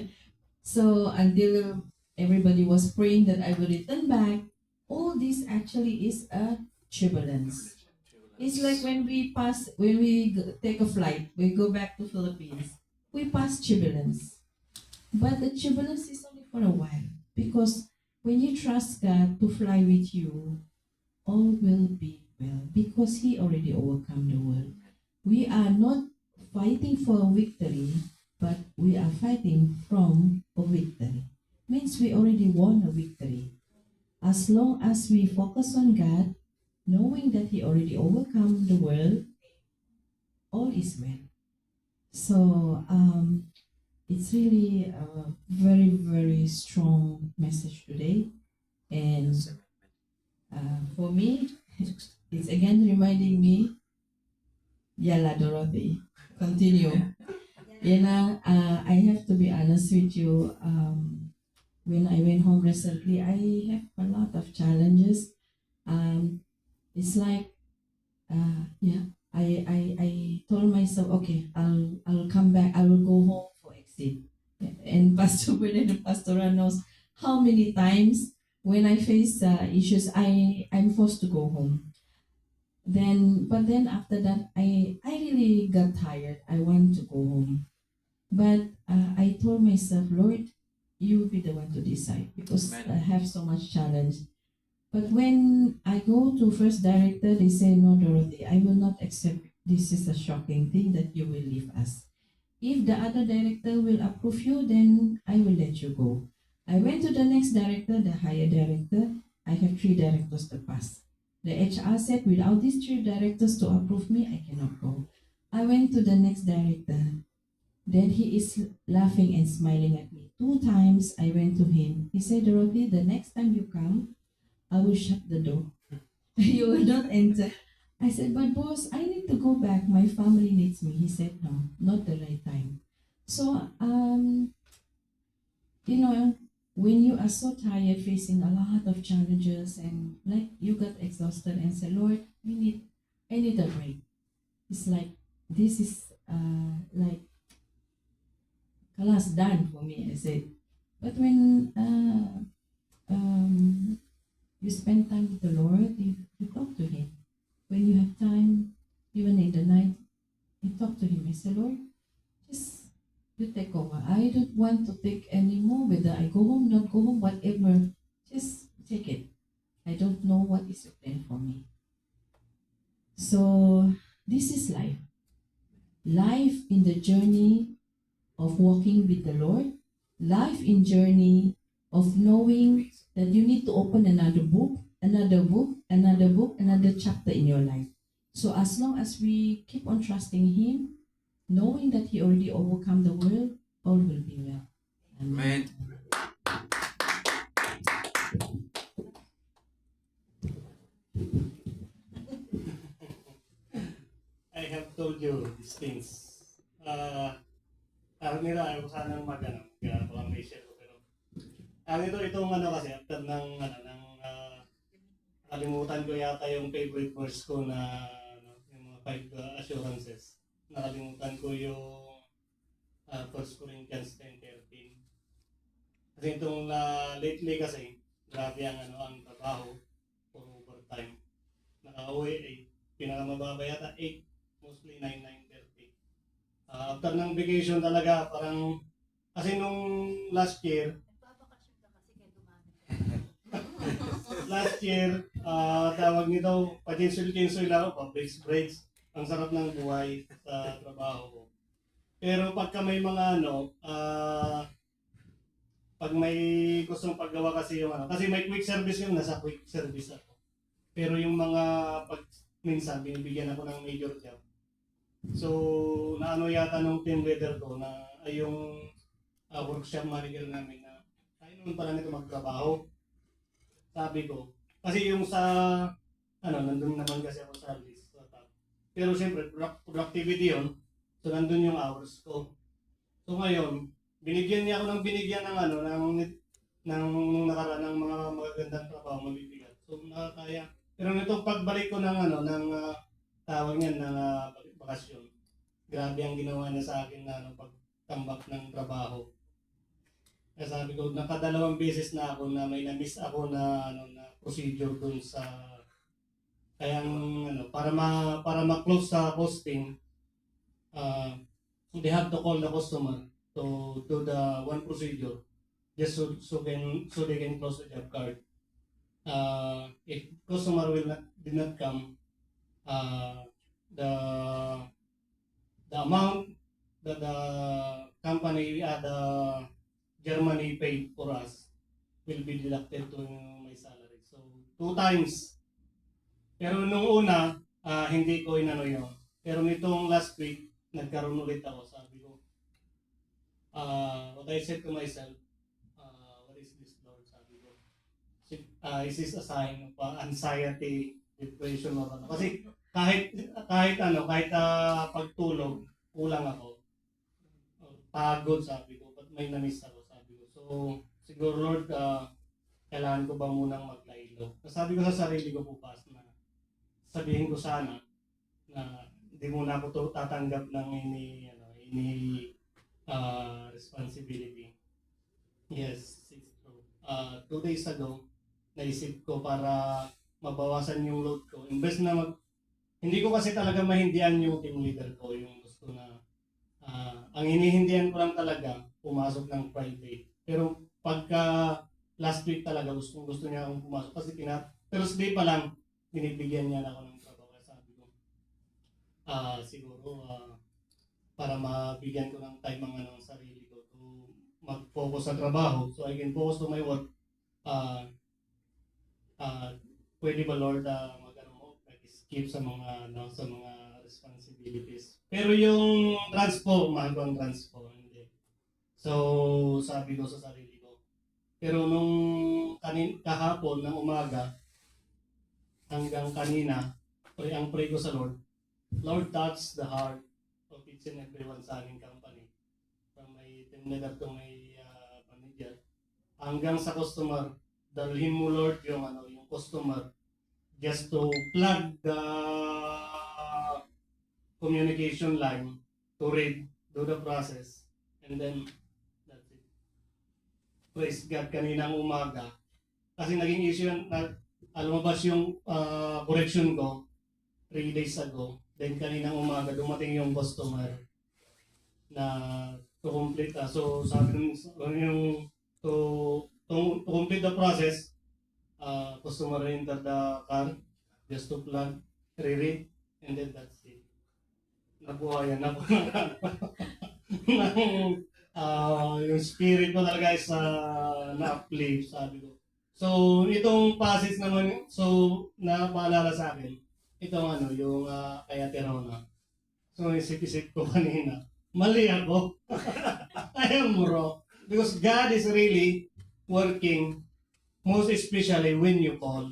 F: So until everybody was praying that I will return back, all this actually is a turbulence. It's like when we take a flight, we go back to Philippines, we pass turbulence. But the turbulence is only for a while, because when you trust God to fly with you, all will be well, because He already overcome the world. We are not fighting for a victory, but we are fighting from a victory. Means we already won a victory. As long as we focus on God, knowing that He already overcome the world, all is well. So it's really a very, very strong message today. And for me, it's again reminding me, Yala Dorothy, continue. I have to be honest with you. When I went home recently, I have a lot of challenges. It's like, I told myself, okay, I'll come back. I will go home for exit. And Pastor Bernard and Pastor Ron knows how many times when I face issues, I'm forced to go home. But then after that, I really got tired. I want to go home. But I told myself, Lord, you will be the one to decide, because
G: Amen.
F: I have so much challenge. But when I go to first director, they say, no, Dorothy, I will not accept. This is a shocking thing that you will leave us. if the other director will approve you, then I will let you go. I went to the next director, the higher director. I have 3 directors to pass. The HR said, without these 3 directors to approve me, I cannot go. I went to the next director. Then he is laughing and smiling at me. 2 times I went to him. He said, Dorothy, the next time you come, I will shut the door. You will not enter. I said, but boss, I need to go back. My family needs me. He said, no, not the right time. So, you know, when you are so tired, facing a lot of challenges, and like you got exhausted and said, Lord, I need a break. It's like, this is like, kalas done for me, I said. But when you spend time with the Lord, you talk to Him. When you have time, even in the night, you talk to Him. I say, Lord, just you take over. I don't want to take anymore, whether I go home, not go home, whatever. Just take it. I don't know what is your plan for me. So, this is life. Life in the journey of walking with the Lord. Life in journey of knowing that you need to open another book, another chapter in your life. So as long as we keep on trusting Him, knowing that He already overcome the world, all will be well. Amen.
G: I have told you these things. Alam nila, ayaw ko sanang baka may share ko. Pero, itong kasi, after nakalimutan ko yata yung favorite verse ko na, yung mga 5 assurances. Nakalimutan ko yung 1 Corinthians 10:13. Kasi itong lately kasi, grabe ang trabaho for overtime. Nakauwi, pinakamababa yata 8, mostly 9:30. After ng vacation talaga, parang, kasi nung last year, tawag nito, pa-kinsul-kinsul lang ako, breaks. Ang sarap ng buhay sa trabaho ko. Pero pagka may mga pag may gustong paggawa kasi yung kasi may quick service yung nasa quick service ako. Pero yung mga pag minsan binibigyan ako ng major job. So, naano yata nung team leader ko na ay yung workshop manager namin na tayo naman pala nito magtrabaho. Sabi ko, kasi yung sa nandun naman kasi ako sa list. Pero siyempre, productivity yun. So, nandun yung hours ko. So, ngayon, binigyan niya ako ng ng nakaraan ng mga magagandang trabaho, mabibigat. So, nakakaya. Pero nitong pagbalik ko ng tawag niyan, ng bakasyon, grabe ang ginawa niya sa akin na pagtambak ng trabaho. Kaya sabi ko, nakadalawang beses na ako na may na-miss ako na procedure dun sa kaya para ma-close sa posting, they have to call the customer to do the one procedure just so they can close the job card. If customer did not come, the amount that the company the Germany paid for us will be deducted to my salary. So 2 times. Pero nung una, hindi ko inano yun. Pero nitong last week, nagkaroon ulit ako. Sabi ko, what I said to myself, what is this, Lord? Sabi ko, is this a sign of anxiety, depression, or ano? Kasi kahit pagtulog, kulang ako. Pagod, sabi ko, but may na-miss ako, sabi ko. So, siguro Lord, kailangan ko ba munang maglaylo? Sabi ko sa sarili ko bukas na sabihin ko sana na hindi muna ako tatanggap ng any responsibility. Yes, it's true. 2 days ago, naisip ko para mabawasan yung load ko. Imbes na hindi ko kasi talaga mahindihan yung team leader ko, yung gusto na ang hinihindihan ko lang talaga pumasok ng Friday. Pero pagka last week talaga gusto niya akong pumasok kasi Thursday pa lang binibigyan niya na ako ng trabaho. Sabi ko, siguro para mabigyan ko ng time ang ano, sarili ko to mag-focus sa trabaho so I can focus to my work. Uh, Pwede ba Lord mag-ano mo, mag-skip sa mga ano, sa mga responsibilities. Pero yung transpo, mahal ko ang transpo. Hindi. So, sabi ko sa sarili ko. Pero nung kahapon ng umaga hanggang kanina, ang pray ko sa Lord, Lord touch the heart of each and everyone sa aming company. From may team leader to may manager. Hanggang sa customer, dalhin mo Lord yung ano, yung customer just to plug the communication line to read, do the process, and then that's it. Praise God, kaninang umaga. Kasi naging issue yan, lumabas yung correction ko 3 days ago. Then kaninang umaga, dumating yung customer na to complete. So sabi nung yung to complete the process, customer enter the car just to plug, re-read, and then that's it. Nabuhayan na po yung spirit ko talaga is na-uplift, sabi ko. So, itong passage naman, so, napaalala sa akin, itong ano, yung kaya Terona. So, isip-isip ko kanina, mali ako. I am wrong. Because God is really working, most especially when you call.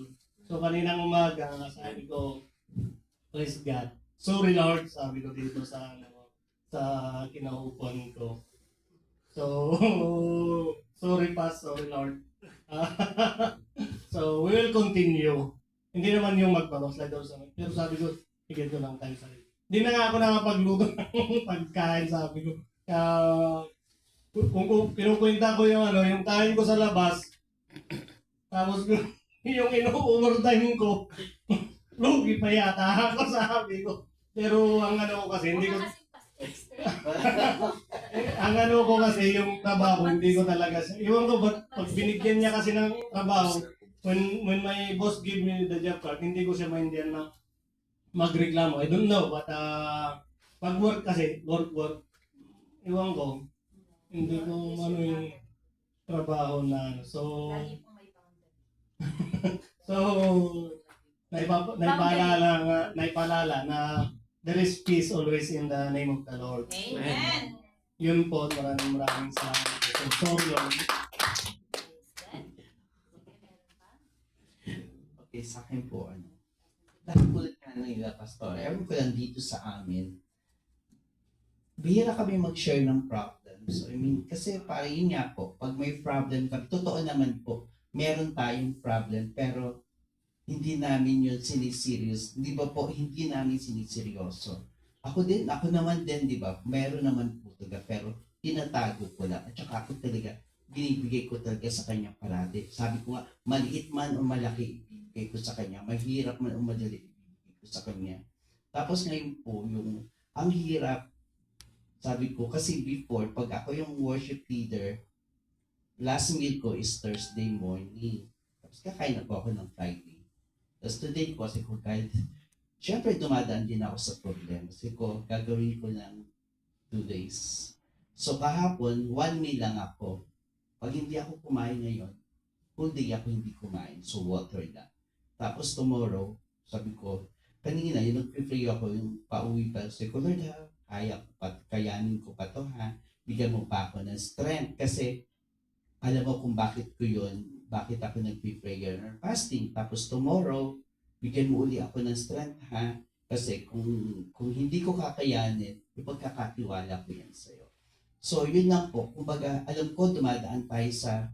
G: So, kaninang umaga, sabi ko, praise God. Sorry Lord, sabi ko dito sa ano, sa kinaupuan ko. So, sorry pa, sorry Lord. So, we will continue. Hindi naman yung magpa-slide daw sa amin. Pero sabi ko, bigyan ko lang time sa akin. Hindi na nga ako nakapagluto ng pagkain, sabi ko. Kung pinukwenta ko yung ano, yung kain ko sa labas, tapos yung ino-overtime ko, lugi pa yata ako, sabi ko. Pero ang ano ko kasi, hindi ko... ang ano ko kasi, yung trabaho, hindi ko talaga... Iwan ko, pag binigyan niya kasi ng trabaho, when my boss give me the job card, hindi ko siya maintindihan na magreklamo. I don't know, but pag work kasi, work, iwan ko, hindi ko ano yung trabaho na ano. So, naipaalala na there is peace always in the name of the Lord.
A: Amen.
G: Yun po, maraming salamat. So, yun.
H: Okay, sa akin po, nakapulot ka ng ila, Pastor. Ewan ko lang dito sa amin, bihira kami mag-share ng problems. I mean, kasi parang yun nga po, pag may problem kami, totoo naman po, meron tayong problem, pero hindi namin yun siniserious. Di ba po, hindi namin siniseryoso. Ako naman din, di ba, meron naman po talaga, pero tinatago ko lang. At saka ako talaga, binibigay ko talaga sa kanya parati. Sabi ko nga, maliit man o malaki, ibibigay ko sa kanya. Mahirap man o madali, ibibigay ko sa kanya. Tapos ngayon po, yung, ang hirap, sabi ko, kasi before, pag ako yung worship leader, last meal ko is Thursday morning. Tapos kakain na po ako ng Friday. Tapos today ko, kasi ko kahit, syempre dumadaan din ako sa problem. Kasi ko, gagawin ko ng 2 days. So kahapon, 1 meal lang ako. Pag hindi ako kumain ngayon, whole day ako hindi kumain. So water lang. Tapos tomorrow, sabi ko, kanina, yung nag-pray ako, yung pauwi pa. Sabi ko, Lord ha, kayanin ko pa to ha. Bigyan mo pa ako ng strength. Kasi, alam mo kung bakit ko yun, bakit ako nag-prayer or fasting. Tapos tomorrow, bigyan mo uli ako ng strength ha. Kasi kung hindi ko kakayanin, ipagkakatiwala ko yan sa'yo. So yun lang po. Kumbaga, alam ko dumadaan tayo sa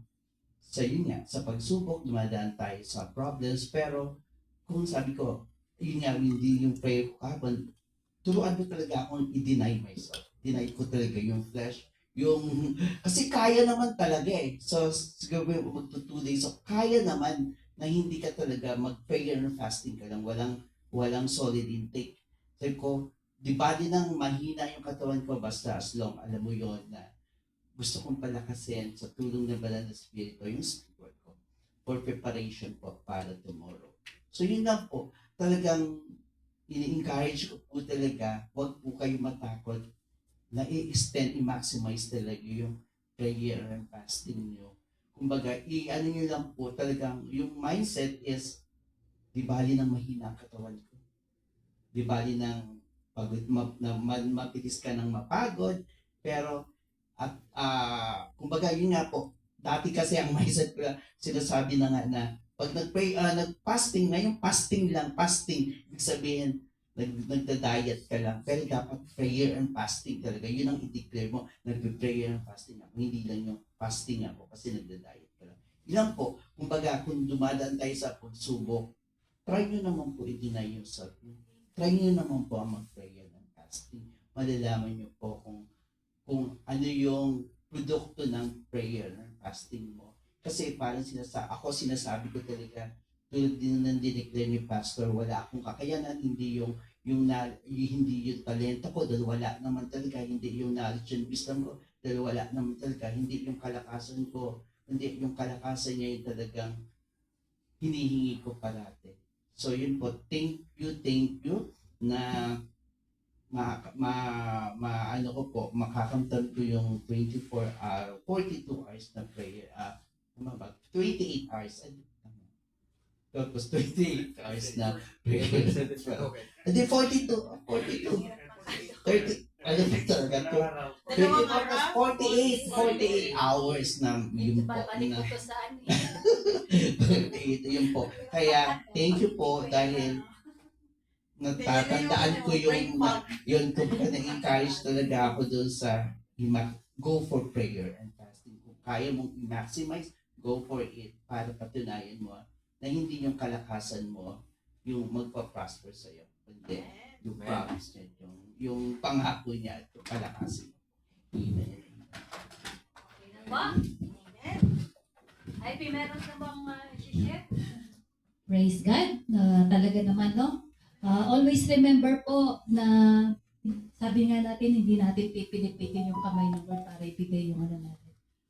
H: yun nga, sa pagsubok, dumadaan tayo sa problems. Pero kung sabi ko, yun nga, hindi yung prayer ko kahapon, turuan ko talaga akong i-deny myself. Deny ko talaga yung flesh. Kasi kaya naman talaga eh. So, siguro magto 2 days. So, kaya naman na hindi ka talaga mag-prayer or fasting ka lang. Walang solid intake. Sabi ko, di ba din ang mahina yung katawan ko basta as long, alam mo yon na gusto kong palakasin sa tulong ng banal na spirito yung spirit ko for preparation po para tomorrow. So, yun lang po. Talagang ini-encourage ko po talaga, huwag po kayo matakot na i-extend, i-maximize talaga yung prayer and fasting nyo. Kumbaga, i-ano nyo lang po talagang, yung mindset is, di bali ng mahina ang katawan ko. Di bali ng pagod, mapitis ka ng mapagod, pero, kumbaga, yun nga po, dati kasi ang mindset ko, sinasabi na nga na, pag nag-pray, nag-fasting, ngayon fasting lang, fasting, ibig sabihin, nagda-diet ka lang, pero dapat prayer and fasting talaga. Yun ang i-declare mo, nagpe-prayer and fasting ako. Hindi lang yung fasting ako kasi nagda-diet ka lang. Yun po, kumbaga, kung dumadaan tayo sa pagsubok, try nyo naman po i-deny yourself. Try nyo naman po ang mag-prayer and fasting. Malalaman nyo po kung ano yung produkto ng prayer and fasting mo. Kasi parang sinasabi ko talaga, tulad din ng dineclare ni Pastor, wala akong kakayanan, hindi yung talento ko, dahil wala naman talaga, hindi yung knowledge and wisdom ko, dahil wala naman talaga, hindi yung kalakasan ko, hindi yung kalakasan niya yung talagang hinihingi ko parati. So yun po, thank you na ano ko po, makakamtan ko yung 42 hours na prayer, 28 hours, tapos 28 hours na prayer. Hindi, 42, 30, ano ba talaga to? 48 hours na yun po.
A: Babalik ko to saan
H: 48, yun po. Kaya, thank you po dahil natatandaan ko yun kumbaga na-encourage talaga ako dun sa go for prayer and fasting. Kung kaya mong i-maximize, go for it para patunayan mo na hindi yung kalakasan mo yung magpa-prosper sa'yo. Kundi yung promise niya, yung pangako niya at yung kalakasan mo. Amen.
D: Okay na ba? Ay, meron ka bang share? Praise God. Talaga naman, no? Always remember po na sabi nga natin, hindi natin pipilipitin yung kamay ng Lord para ibigay yung ano natin.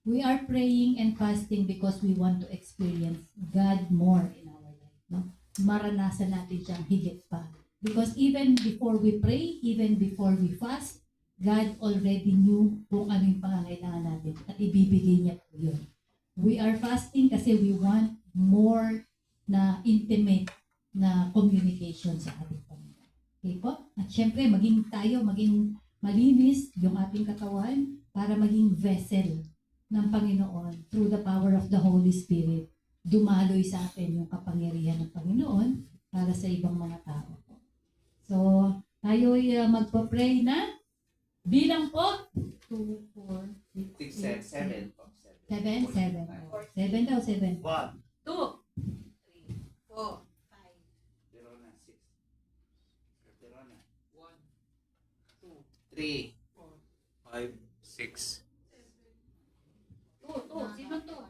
D: We are praying and fasting because we want to experience God more in our life. No? Maranasan natin siyang higit pa. Because even before we pray, even before we fast, God already knew kung ano yung pangangailangan natin at ibibigay niya po yun. We are fasting kasi we want more na intimate na communication sa ating Panginoon. Okay po? At syempre, maging malinis yung ating katawan para maging vessel ng Panginoon through the power of the Holy Spirit. Dumaloy sa atin yung kapangyarihan ng Panginoon para sa ibang mga tao. So, tayo'y magpa-pray na bilang po 2, 4, 6, 7 po. 7 daw, 7. 1, 2, 3, 4, 5.
H: 3,
E: 5, 6.
D: Sino to?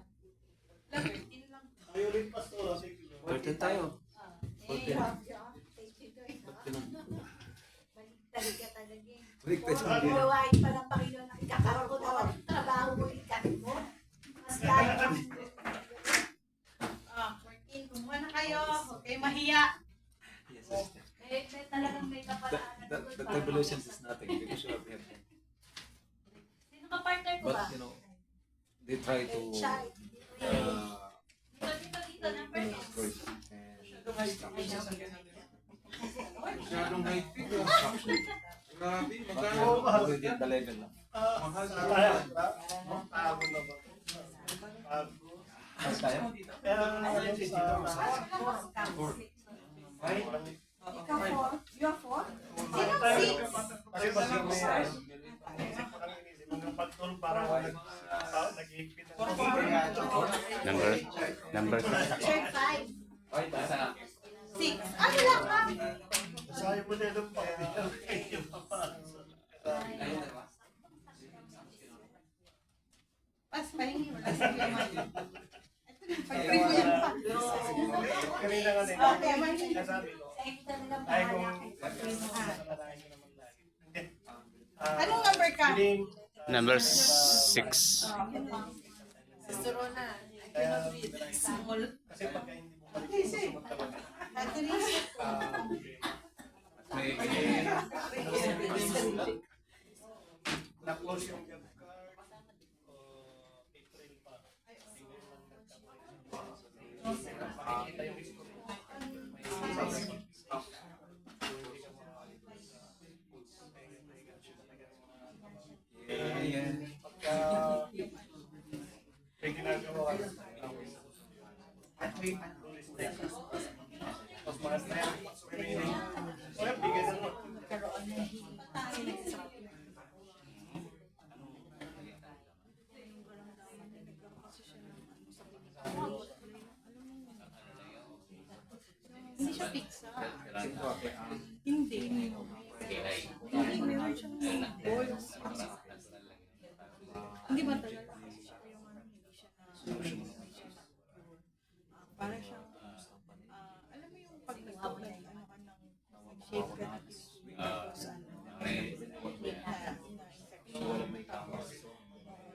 G: Tayo rin, Pastor. Sige.
E: 14 tayo.
A: Talaga talaga.
E: Balik tayo sa mga.
A: Gawain pa ng Panginoon na ikakaroon ko na trabaho mo ikatin mo. Mas lalo.
I: 14, kumuha na kayo. Huwag kayo mahiya.
E: Yes.
D: May talagang may kapalaan.
E: That revolution is nothing because you have him.
D: Sino ka partner ko ba?
E: But you know, they try to
D: Dito, number 2.
E: encourage
J: Masyadong high peak. Grabe, magkano?
E: within the level lang.
J: Mahal
G: Tayo. Tago na ba?
E: Mas kaya?
G: Pero
I: Ikaw 4? You are 4?
G: Sino? Kasi pag may pagtulong para nag-iipit
K: Number
A: Church 5.
I: 6. Ano lang kami?
G: Sayo mo na doon pa.
I: Pas, pahingi mo. Pag-free mo yan pa.
G: Kanina nga din.
I: Okay, mahingi.
G: Nasabi ko.
A: Sa ito talagang
G: Ay, kung
A: bahala.
G: nasalalain ko naman lagi. Hindi.
I: Anong number ka?
K: number 6.
I: Sister Rona. I cannot read. Small.
G: Kasi pagka hindi mo susunod talaga.
I: Catherine.
G: Na-close yung job card. April pa. Pakita yung pagka may ginagawa ka at may tapos mga strength training or bigyan ng
A: Magkaroon ng healing.
I: Hindi siya pizza. Hindi. Hindi, meron siyang balls. Hindi matagal lang kasi siya yung hindi siya na para siyang alam mo yung pag nag-shape ka na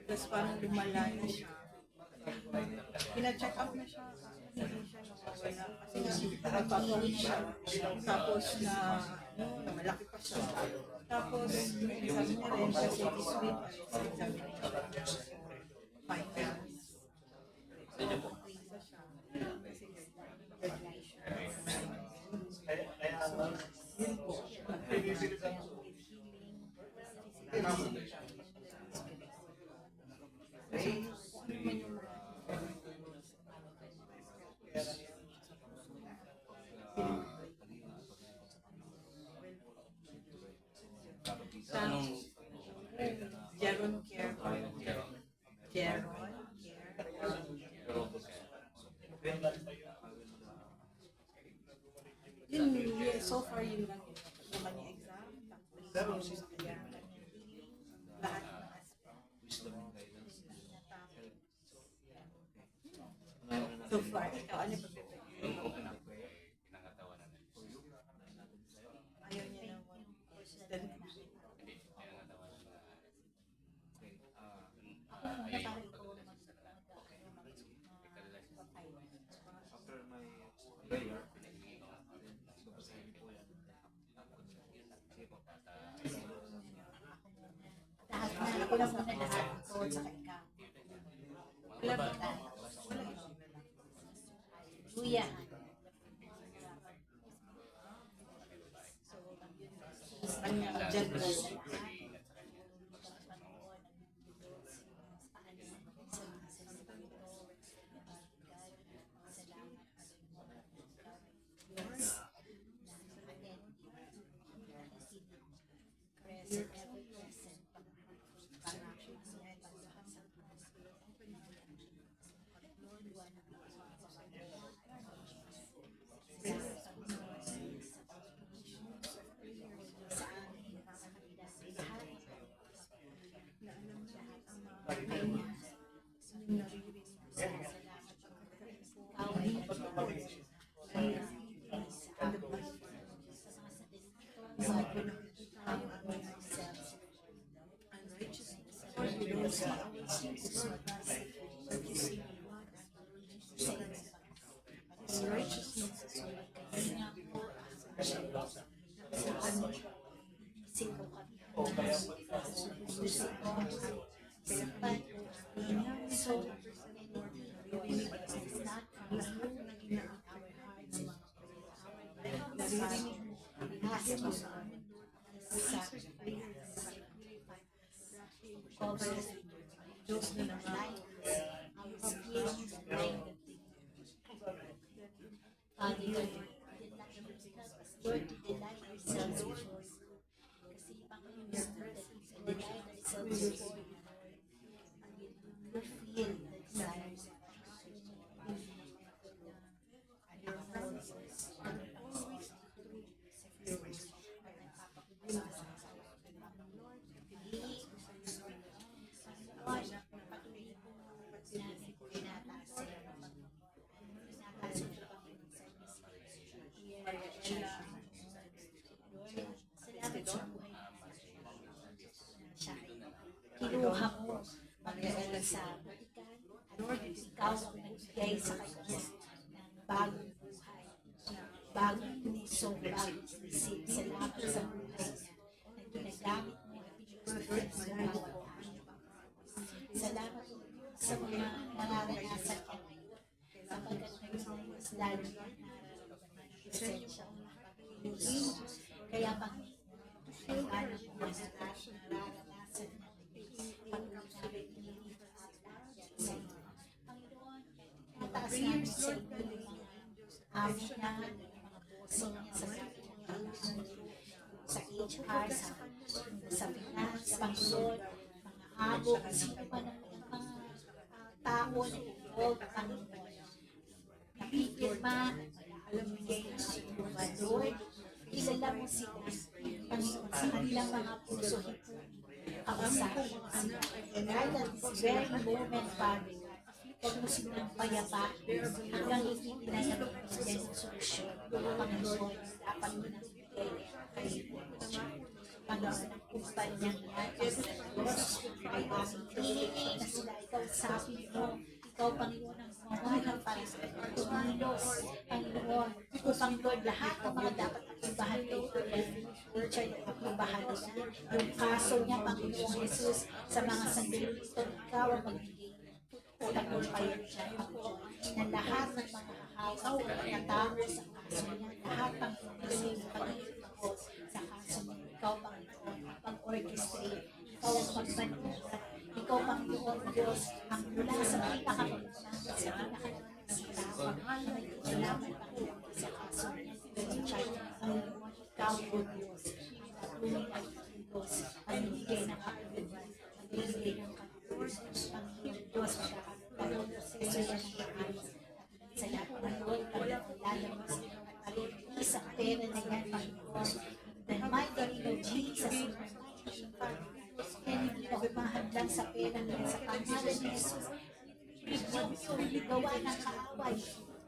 I: tapos parang lumala na siya. Pina-check up na siya. Hindi siya nawawala. Kasi nagpapawin siya. Tapos na malaki pa siya. Tapos exam niya rin kasi this week sa examination. Fine na. Isa siya. Kasi
G: kaya yun po. Pinipilitan ko.
I: Jeron Care. Yun, so far yun lang yun. Naman yung exam, tapos lahat ng so far, ikaw, ano pa ayaw niya naman.
E: After my prayer,
A: Lahat na, ako lang muna lahat. Tungkol sa ikaw.
I: Wala ba tayo?
A: Luya.
I: Ano, dyan po.
A: Kinuha mo Panginoon sa balikan at ikaw ang nagbigay sa kanya ng bagong buhay, bagong puso, bagong isip. Salamat sa buhay niya na ginagamit mo Salamat sa mga nararanasan ko ngayon. Sapagkat ngayon mas lalo na presensya mo ng Diyos. Kaya Panginoon, ay alam mo na nararanasan natin pag namin inilito sa lahat sa iyo. Panginoon, nataas namin sa iyo yung mga amo niya, yung mga boso niya sa sa HR, sa finance, Panginoon, mga amo, sino man ang mga tao na involved, Panginoon. Nakikirma, alam mo kayo ng ating Lord, kilala mo sila, Panginoon, sa kanilang mga puso, kausapin mo sila. And right at this very moment, Father, huwag mo silang payapain hanggang hindi nila nabibigyan ng solusyon. Panginoon, dapat mo nang bigay kay Panginoon ang kumpanya niya ay aming hinihingi na sila ikausapin mo. Ikaw, Panginoon, ang mawalang para sa tumilos. Panginoon, upang Lord, lahat ng mga dapat akibahan kay Richard ay akibahan nila. Yung kaso niya, Panginoon Jesus, sa mga sandali ito, ikaw ang magbigay. Tagumpayan siya, Panginoon, na lahat ng mga hahawak na tao sa kaso niya, lahat ng Panginoon sa kaso niya, ikaw, Panginoon, pag-orchestrate, ikaw ang magbanira, ikaw, Panginoon Diyos, ang mula sa pinakapangunan, sa pinakapangunan, salamat, Panginoon, sa kaso niya, Panginoon, ikaw, O Diyos, patuloy ay Diyos, ang bigay ng kapuluan, ang bigay ng kapuluan, Panginoon Diyos, Panginoon, sa iyo ng maayos, at sa lahat, Panginoon, lalabas, at palinis ang pera na yan, Panginoon, the mighty name of Jesus, kaya hindi na umahadlang sa pera niya sa pangalan ni Jesus. Yung gawa ng kaaway,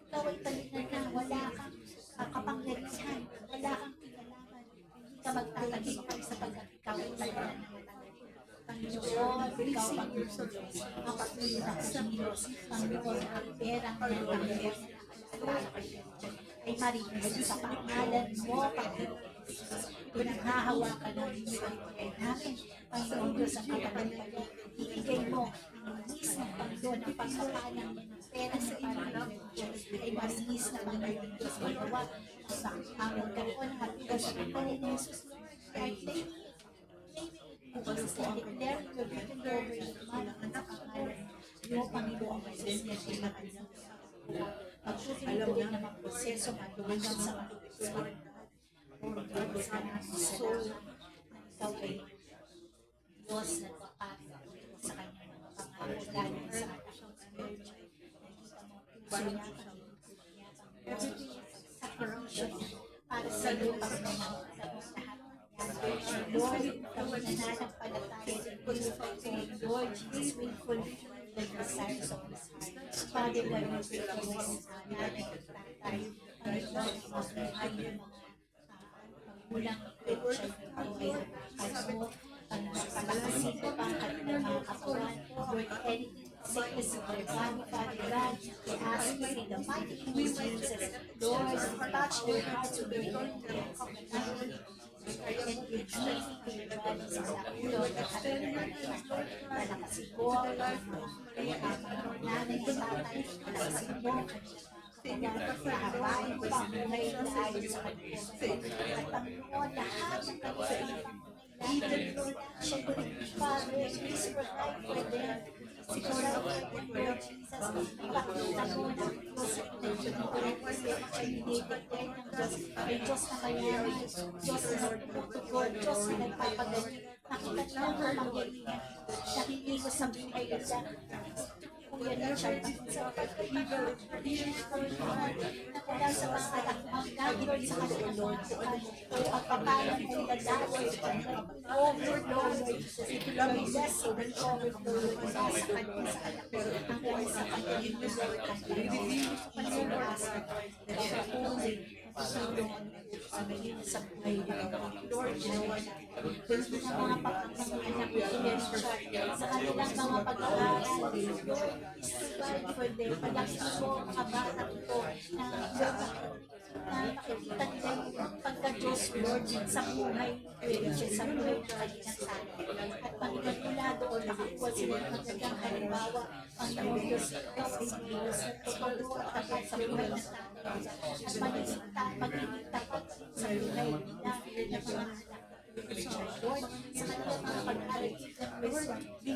A: ikaw ay talinan na, wala kang kapangyarihan, wala kang kinalaman, hindi ka magtatagumpay sapagkat ikaw ay talinan ng Panginoon, ikaw, Panginoon, ang patuloy na Diyos, Panginoon, ang perang ng Panginoon, ay marinig sa pangalan mo, Panginoon. Pinanghahawakan namin yung pagpagay namin, Panginoon Diyos, ang kapanampalan. Ibigay mo, inis ng Panginoon, ang pagkapalang ng pera sa Panginoon Diyos, ay marinis na Panginoon Diyos, magawa ang magkaroon ng hatigas sa Panginoon ni Jesus, Lord, Because I declare your written over the man ang pangalan mo, Panginoon, ang Jesus ay makalang pagtutuloy na magproseso hanggang sa magproseso. Lord, Lord, salamat ikaw ay Diyos na kapatid sa kanyang mga pangako lalo sa ating spiritual. Nakita mo puso niya, sa corruption para sa iyo, Panginoon, lahat. Lord, ikaw na nananampalataya Lord Jesus will fulfill the desires of His heart. Father, God, we pray for this nanay at tatay. Panginoon, mabuhay yung mga magulang Christian na may hatakan mo. Palakasin mo pa ang kanilang mga katawan. Lord, anything sickness in their body, Father God, we ask you in the mighty name of Jesus, Lord, touch their hearts with your hand. And give healing to your bodies sa Lord, at kanilang palakasin mo ang mga nanay at tatay, palakasin mo kahabain mo pa ang buhay na ayon sa kanila. At Panginoon, lahat ng kanilang even Lord, siya ko rin, Father, please provide for them. Siguro, Lord Jesus, ipakita mo na Diyos sa pinagkukulit mo sila makaliligod din ng Diyos. Ay Diyos na mayaman, Diyos na nagtutugod, Diyos na nagpapagaling. Nakita niyo ang kapangyarihan na hindi ko sa buhay nila. Kuya Richard, sa pagkakita na mula sa mga alakmang Lord sa kanila Lord, o pagpapalang ay nagdaway overflow, Lord Jesus, may blessing and overflow sa kanila sa anak hanggang sa kanila Lord, Panginoon, sa patuloy pagsulungan sa maging sa buhay Lord, ginawa na mga pagkakamanak sa kanilang mga pag-aaral Lord, provide for them, palaksin mo mga bata ko na na makikita nila yung pagka-Diyos Lord sa buhay sa buhay ng kanilang tatay. At Panginoon mula doon, nakakuha sila ng magandang halimbawa. Panginoon Diyos, ikaw ay Diyos na tutulong at tapat sa buhay ng tatay nila. At magiging tapat sa buhay nila ng mga anak. Lord, sa kanilang mga pag-aaral, Lord,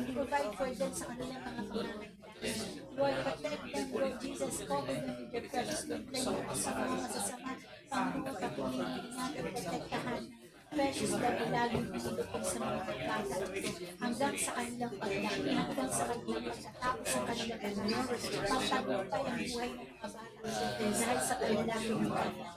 A: provide for them sa kanilang mga pangangailangan. Lord, protect them, Lord Jesus, cover them with your precious blood, layo sa mga masasama, Panginoon, patuloy natin protektahan. Precious blood na laging pinulupin sa mga pagkata hanggang sa kanilang paglaki, hanggang sa kanilang pagkatapos sa kanilang pagkatapos. Pagtagumpay ang buhay ng mga bata dahil sa panalangin ng kanilang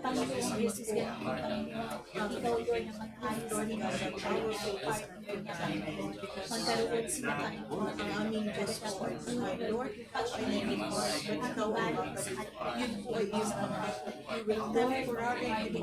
A: Panginoon Jesus, ganun po, Panginoon, ikaw, Lord, na mag-ayos nila sa powerful partner niya, Panginoon. Magkaroon sila, Panginoon, ang aming Diyos, Lord, pag-panayin mo, at ibalik sa kanilang. Yun po ay isang you will never forever be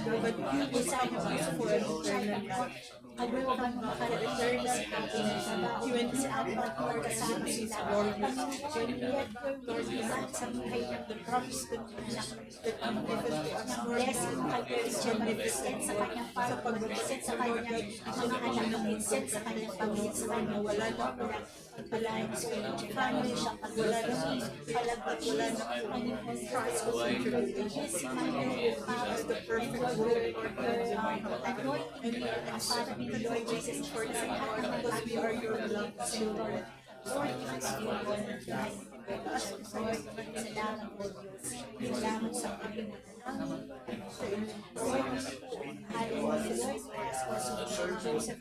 A: but you decide also for an eternal life. Agawa kang maka-eternal happiness. Even sa apat na kasama sila. Panginoon, let your will be done sa buhay ng the promise to the anak that ang blessing kay Christian magpresent sa kanyang para magpresent sa kanyang mga anak magpresent sa kanyang pamilya sa kanyang wala na pagpalain sa kanyang family siya wala na palagpag wala na Panginoon Christ will contribute his mighty power the perfect word anointing and Father in the Lord Jesus for the lahat ng mga we are your beloved children. Lord, it's your word of life. Lord, salamat po Diyos. Salamat sa Panginoon. Lord, hallelujah. Lord, we ask also for Joseph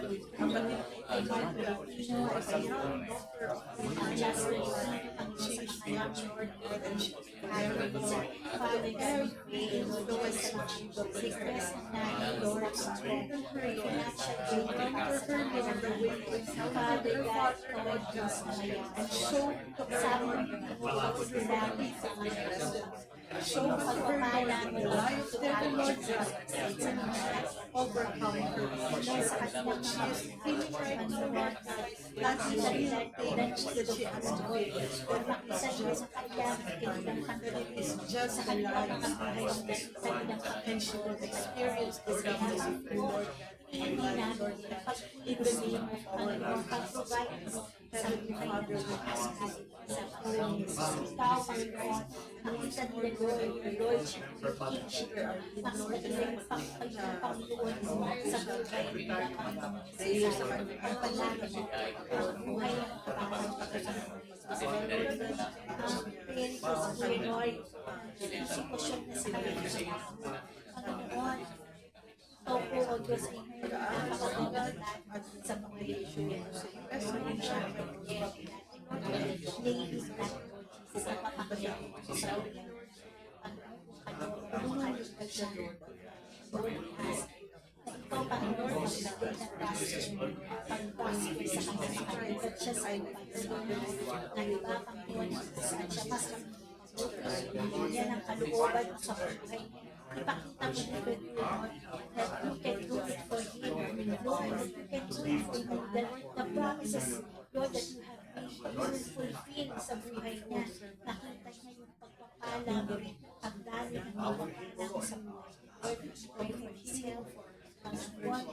A: kapatid ay Marco Pino at sa ang just ang sa kanyang Lord and Father, every creative Lord sa sickness na Lord ang financial gain at the way Father God, Lord Diyos na ngayon and show kasama ng mga sinabi sa mga show pagpapala ng life of the Lord sa mga overcome Lord sa kanilang mga Panginoon nakita nila that she has to be makita nila sa kanilang kanilang sa kanilang mga buhay sa kanilang potential experience the goodness of the Lord hindi namin pag-ibigay mo Panginoon pag-provide mo sa buhay ng mga asahan sa Panginoon ikaw Panginoon nakita nila Lord makita nila yung Panginoon sa buhay nila Panginoon sa ang palagi ang buhay ng kapatid prayer ko sa Panginoon yung sitwasyon na sa kanilang Panginoon ikaw po o Diyos ay napakagandang sa mga issue Panginoon siya ladies natin sa papakita sa ulit Lord, ikaw Panginoon ang natin na pag-prosper sa kanya at siya sa na iba Panginoon saan siya mas yan ang kalooban mo sa buhay ipakita mo na good Lord that you can do it for him Lord that you can do it for him that the promises Lord that you have made you will fulfill sa buhay niya nakita niya yung pagpapala ang dami ng pagpapala sa buhay Lord pray for his health Panginoon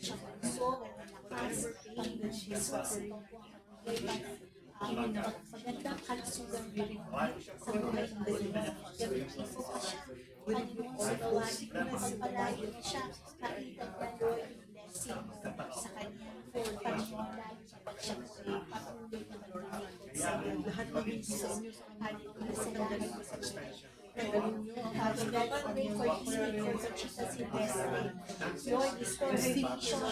A: siya puso at malakas Panginoon Jesus magandang kalusugan Panginoon sa buhay ng Panginoon gamitin mo pa siya Panginoon sa gawain mo pagpalayo mo siya nakita niya Lord yung blessing mo sa kanya Panginoon lalo sa siya patuloy na malulit sa lahat ng isa hallelujah salamat mo sa buhay Father God, pray for healing for Conchita Silvestre. Lord, restore her vision.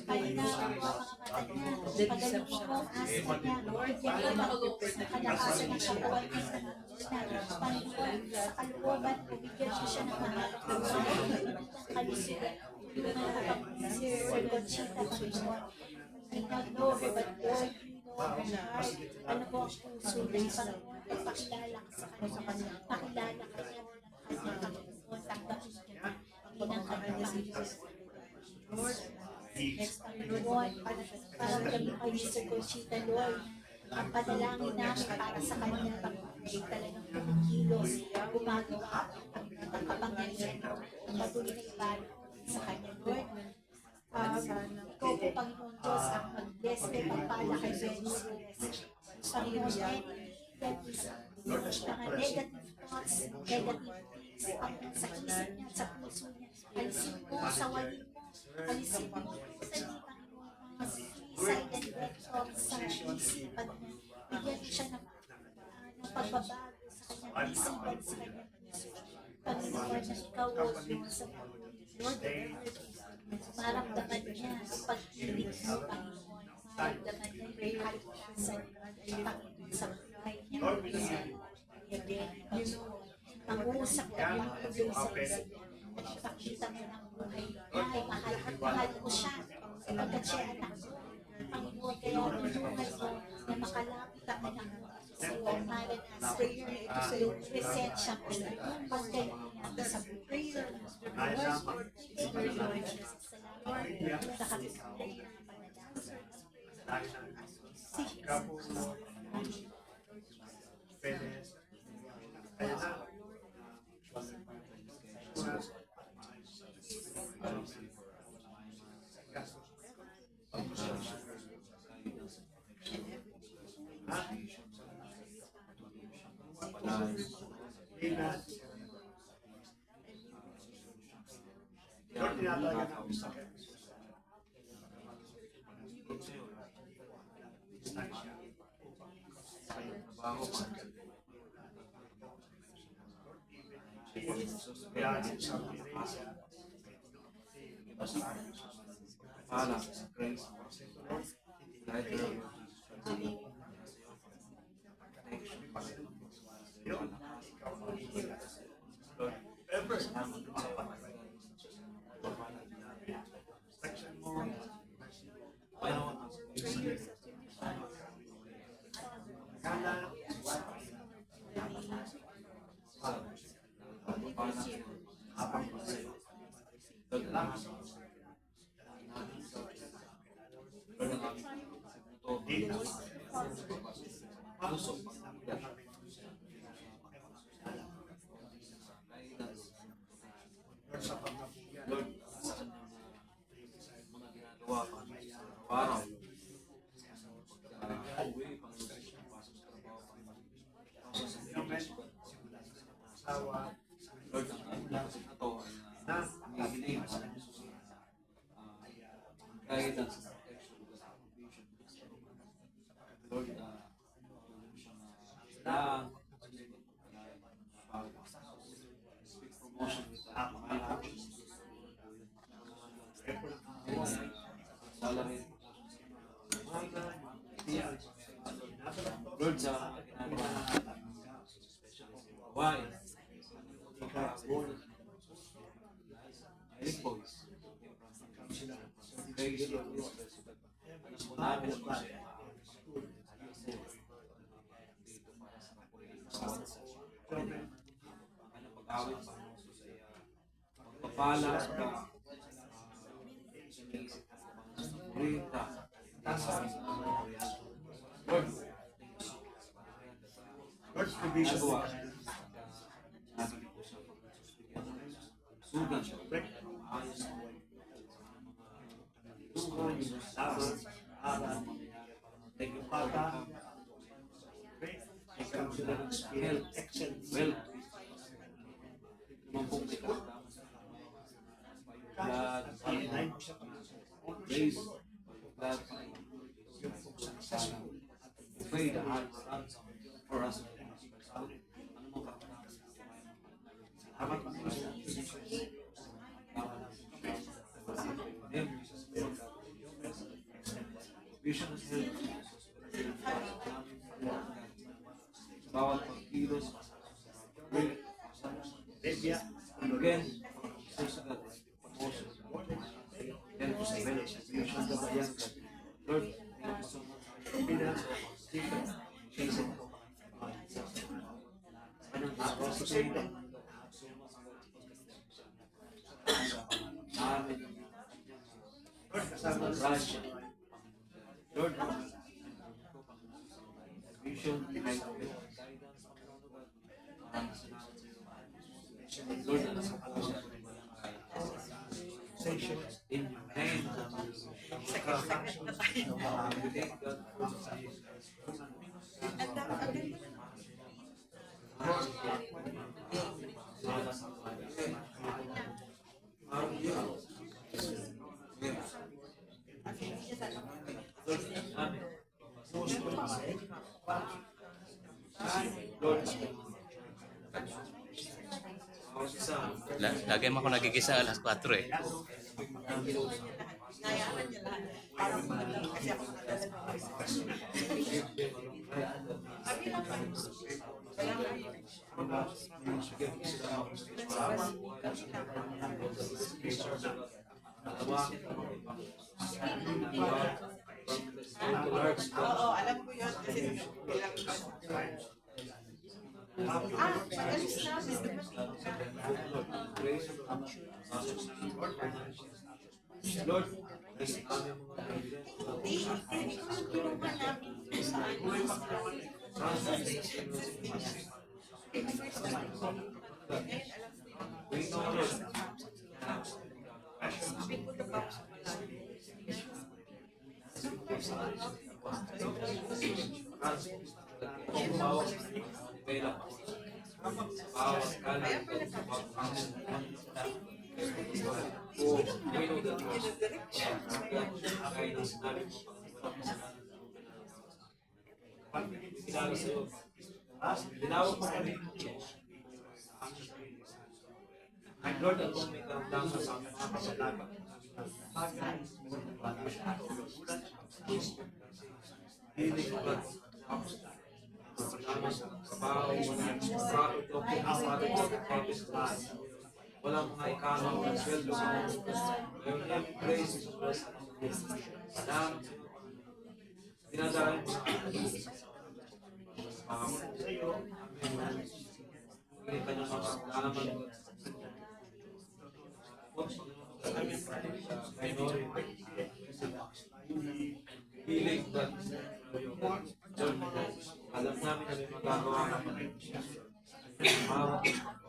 A: Palina ang mga mata niya. Pagaling mo ang asma niya. Lord, yan ang kalakasan ng katawan niya sa mga Panginoon, sa kalooban, bigyan mo siya ng mahalong kawan. Kalusugan. Tulungan na kapag-sir Conchita, Panginoon. I not know her, but Lord, you know her heart. Ano po ang puso niya, Panginoon. Pakilala ka sa kanya. Pakilala ka niya ng kanyang Panginoon. Tanggapin niya bilang kanyang Panginoon. Lord, next Panginoon, parang kami kay Mr. Conchita, Lord, ang panalangin namin para sa kanya ay talagang kumikilos, gumagawa ang kapangyarihan mo, ang patuloy na ibalo sa kanya, Lord. Ikaw po, Panginoon Diyos, ang mag-bless may pagpala kay Venus. Panginoon, that is mga negative thoughts, negative things, Panginoon, sa isip niya, sa puso niya. Alisin mo, sawayin mo, alisin mo, totally, Panginoon, mga suicide and death thoughts sa isipan niya. Bigyan siya ng pagbabago sa kanyang isipan, sa kanyang puso. Panginoon, na ikaw, O Lord, sa Lord, maramdaman niya ang pag-ibig mo, Panginoon. Maramdaman niya yung kalikasan, Panginoon, sa buhay niya. Pangusap ka lang tuloy sa isip niya. At ipakita mo ng buhay niya ay mahal at mahal mo siya. Sapagkat siya anak mo. Panginoon, kaya binuhay mo na makalapit ang anak mo sa iyo ang maranasan yung presensya mo pag ganyan sa buhay. Salamat sa katisunay na
E: Lord, sa why? Eric Boys. Praise Lord. Namin ang mga dito para sa pag-awit pa pagpapala sa Rita. Lord,
C: God's provision.
E: Sugan siya. Ayos na. Thank you, Father. Health, wealth. Mampong kita. Blood, grace, blood, pray the heart for us. Vision is help. Bawat pagkilos, again, susunod, emotion, help us develop vision of the young. Lord, thank you so much. Jesus, anong gusto sa ito? Amen. Lord, kasama Russia. Lord, protection, kahit ang guidance, Panginoon God. Maraming salamat sa iyo. Lord, na nasa puso ko rin walang kaya. In your name,
K: Lagi mo ako nagigisa alas 4 eh.
I: Nayaman niya lahat. Parang magandang kasi ako nakadala ng Abi lang pa. Kaya nga yun. Oo, alam ko yun kasi bilang pag-alis namin,
E: Lord,
I: hindi, ito yung kinuha namin sa
E: Tinawag mo kami. Lord, at kung may karamdaman sa aming mga kasalanan, healing blood, salamat sa trabaho, profit, okay, Father God, purpose class. Walang mga ikamaw ng sweldo sa mga. Ngayon, every praise is blessed. Salamat sa iyo. Dinadaan mo sa iyo. Hindi ka niya makakalaman. Healing that alam namin na may magagawa naman. Bawat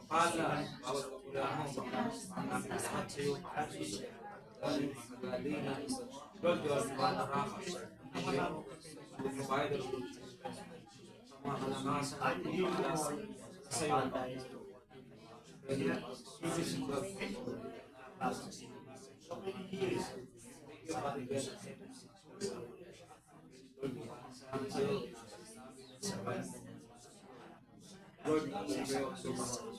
E: pala, bawat kapulahan, ang namin lahat sa iyo. Dahil magagalingan. Lord, you are the one na rakas. The provider of sa mga kalakasan at pagkalas sa iyo. So many years. Thank you, Father God. Lord, we pray also for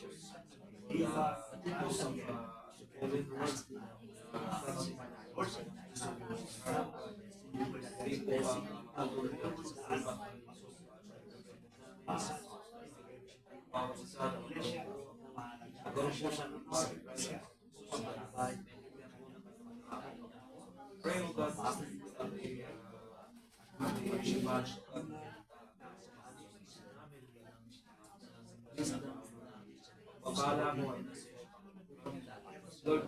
E: pray, O God, babala mo ay Lord,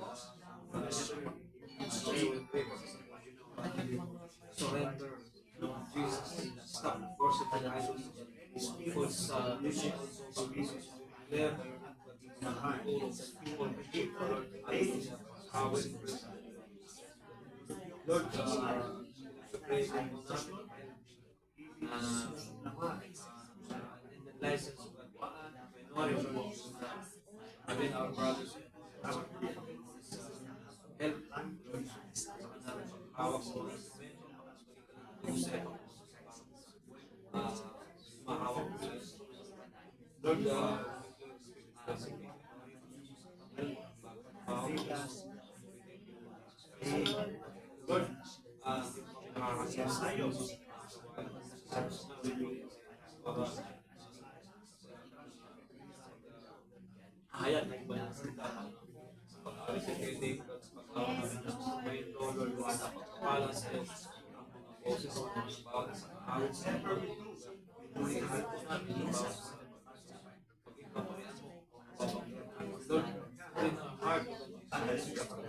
E: surrender, Jesus, stop worship the idols, because never Lord, praise Him in the license of minority within our brothers our help hawak sa mga mahawak Lord, Lord, hayat na iba ng salita sa pag-aari sa kinig at sa pag-aari sa may Lord, wala pagpapalang sa iyo ang mga boses ng mga bawat sa kahit sa iyo purihan po namin ang bawat sa paging kapurihan mo Lord, in our heart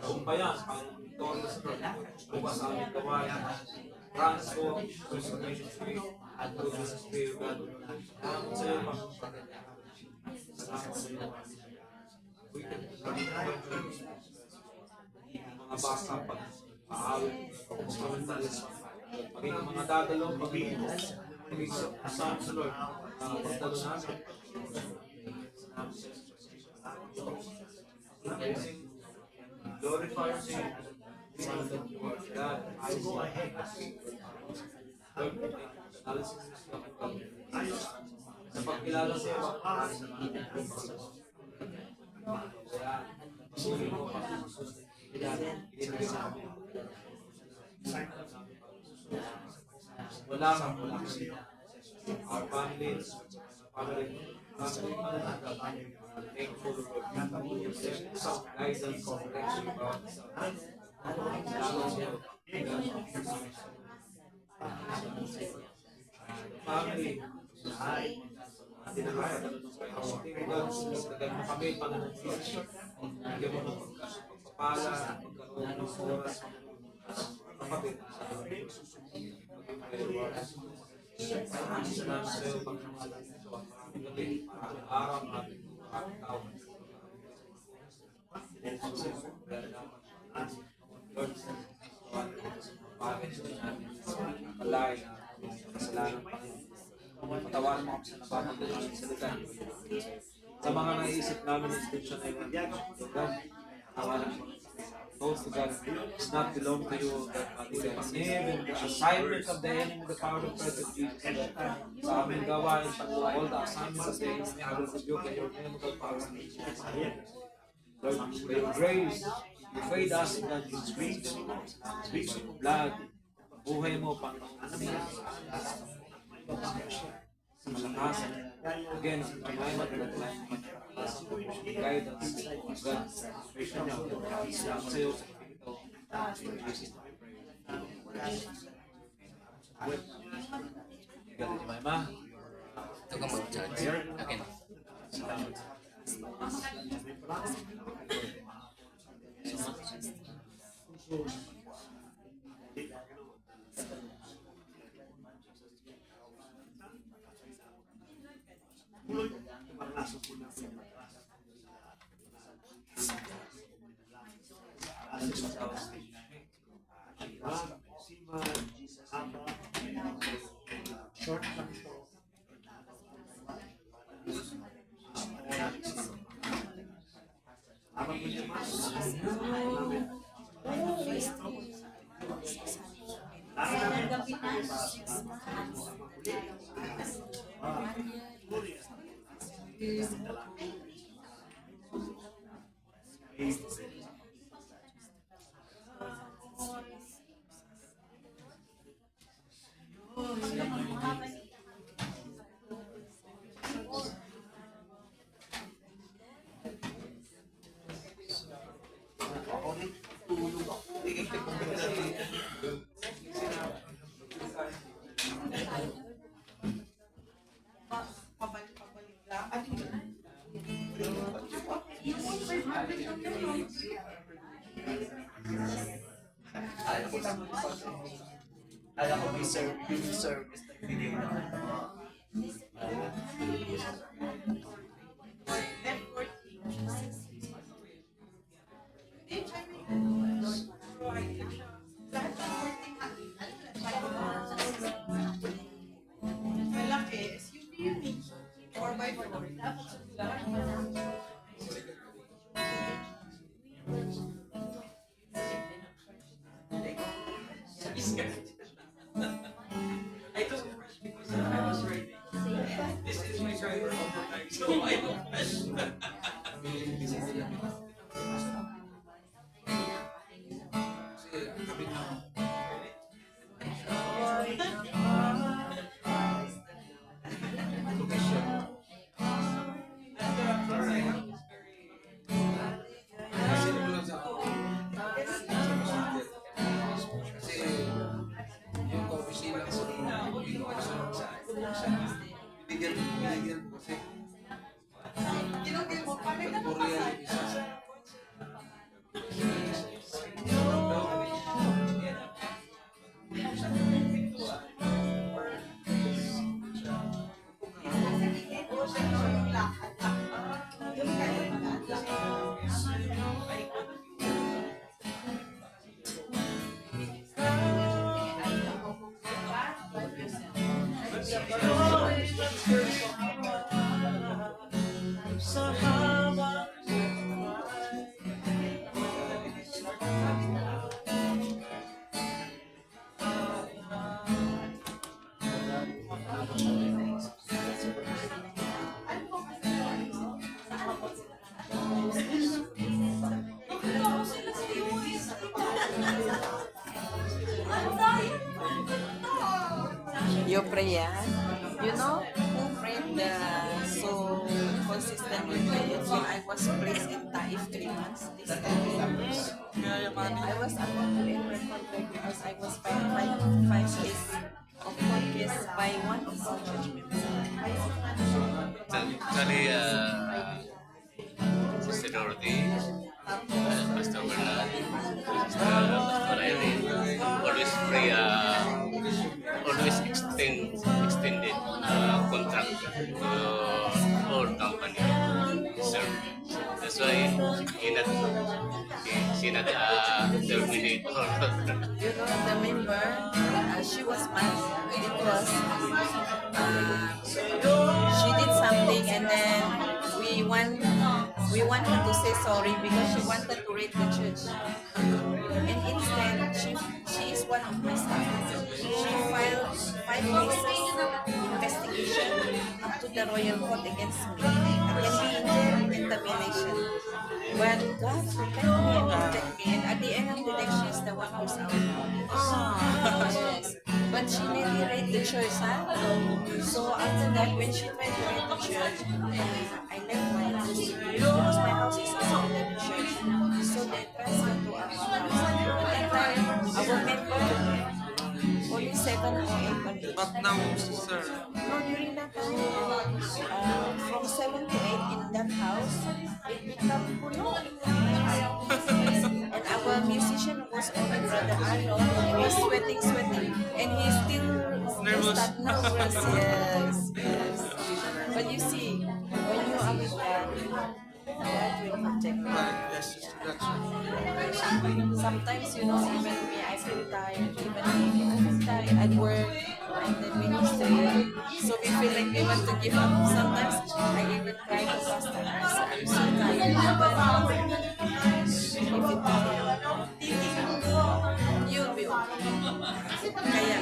E: kumpayan ang victorious Lord bukas ang aming gawain transform restoration
J: Goodness and favor, God. Salamat sa iyo, Panginoon. Salamat sa iyo. We can mga bata pag aawit maging ang mga dadalo, maging sa Lord, pagdalo namin. Glorify your name. God, I go ahead. Lord, sa pagkilala sa iyo, kaya pasuloy mo pa wala kang our families, thankful Lord. Some guidance, protection about family. Tagal mo kami, Panginoon Diyos. Bigyan mo ng pagpapala, pagkaroon ng oras, kapatid. Salamat sa iyo, Panginoon. Araw-araw natin, araw-araw. Lord, palay na kasalanan, Panginoon. Patawaran mo kami sa napapagod namin sa lugar. Sa mga naisip namin ng scripture na yun, God, patawaran mo. Those to God does not belong to you, that the name and the assignment of the enemy, the power of present Jesus. Sa aming gawain, all the assignments of the enemy, I will rebuke in your name, God, power of Jesus. Lord, by your grace, you fade us, God, you speak your blood, buhay mo, Panginoon. Sa malakasan. Again, sa kamay mo, guidance, God, inspiration niyo. Salamat sa iyo sa ito. Jesus na we pray. God, di ba, Ma?
K: Ito ka mag-judge. Again.
J: Salamat.
C: Short lang ito.
H: Alam ko may service na binigay na.
I: Malaki, SUV yun eh. 4x4.
J: I took it first because I was ready. This is my driver all the time, so I don't question.
I: Ginugil mo, paano ka napasal? You pray, yeah? You know who prayed so consistently prayed when I was placed in Taif 3 months? This I was about to end my contract because I was five days of focus by one of our church members.
K: Actually, Sister Dorothy, Pastor Bernard, Pastor Irene, always pray, always extended contract to our company. So that's why she not terminate or
I: You know, the member, she was mad because she did something and then we want her to say sorry because she wanted to raid the church. And instead, she is one of my staff. She filed 5 cases investigation up to the royal court against me. I can be in jail and termination. But God protect me and protect me. And at the end of the day, she's the one who's out. Yes. But she nearly raided the church, huh? So after that, when she tried to raid the church, I left my house because my house is also in the church. So they transferred to our house. At that time, our member, only 7 or 8 only.
J: But now, sir,
I: No, during that time, from 7 to 8 in that house, it became puno. And our musician was only Brother Aaron. He was sweating, and he's still
J: Nervous.
I: nervous. Yes. But you see, when you are with God, God will protect you.
J: yes, that's right.
I: Sometimes, you know, even me, I feel tired. Even me, I feel tired at work and the ministry. So we feel like we want to give up. Sometimes I even cry to Pastor Ars. I'm so tired. But if you tired, you'll be okay. Kaya,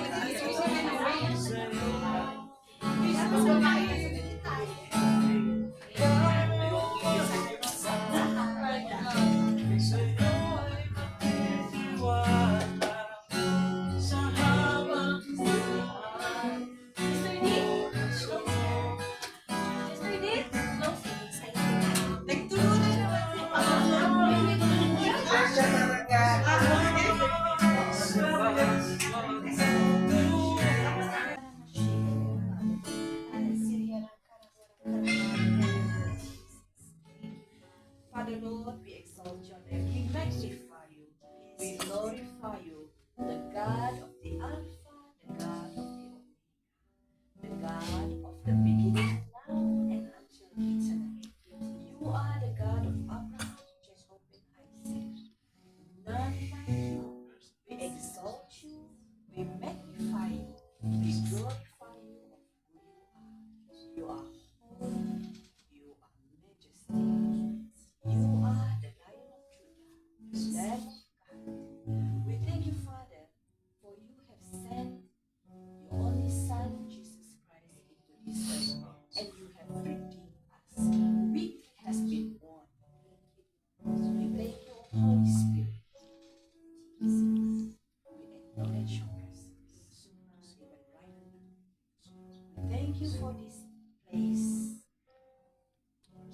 I: Father Lord, we exalt your name. We magnify you. We glorify you. The God of the Alpha, the God of the God of the beginning, now and until eternity. You are the God of Abraham, Jacob, and Isaac. None like you. We exalt you. We magnify you. We glorify you of who you are. You are holy. You are majesty. You are the Lion of Judah, the Lamb of God. We thank you, Father, for you have sent your only Son, Jesus Christ, into this earth, and you have redeemed us. We has been born. We thank you, Holy Spirit. We acknowledge your presence, even right now. We thank you for this place,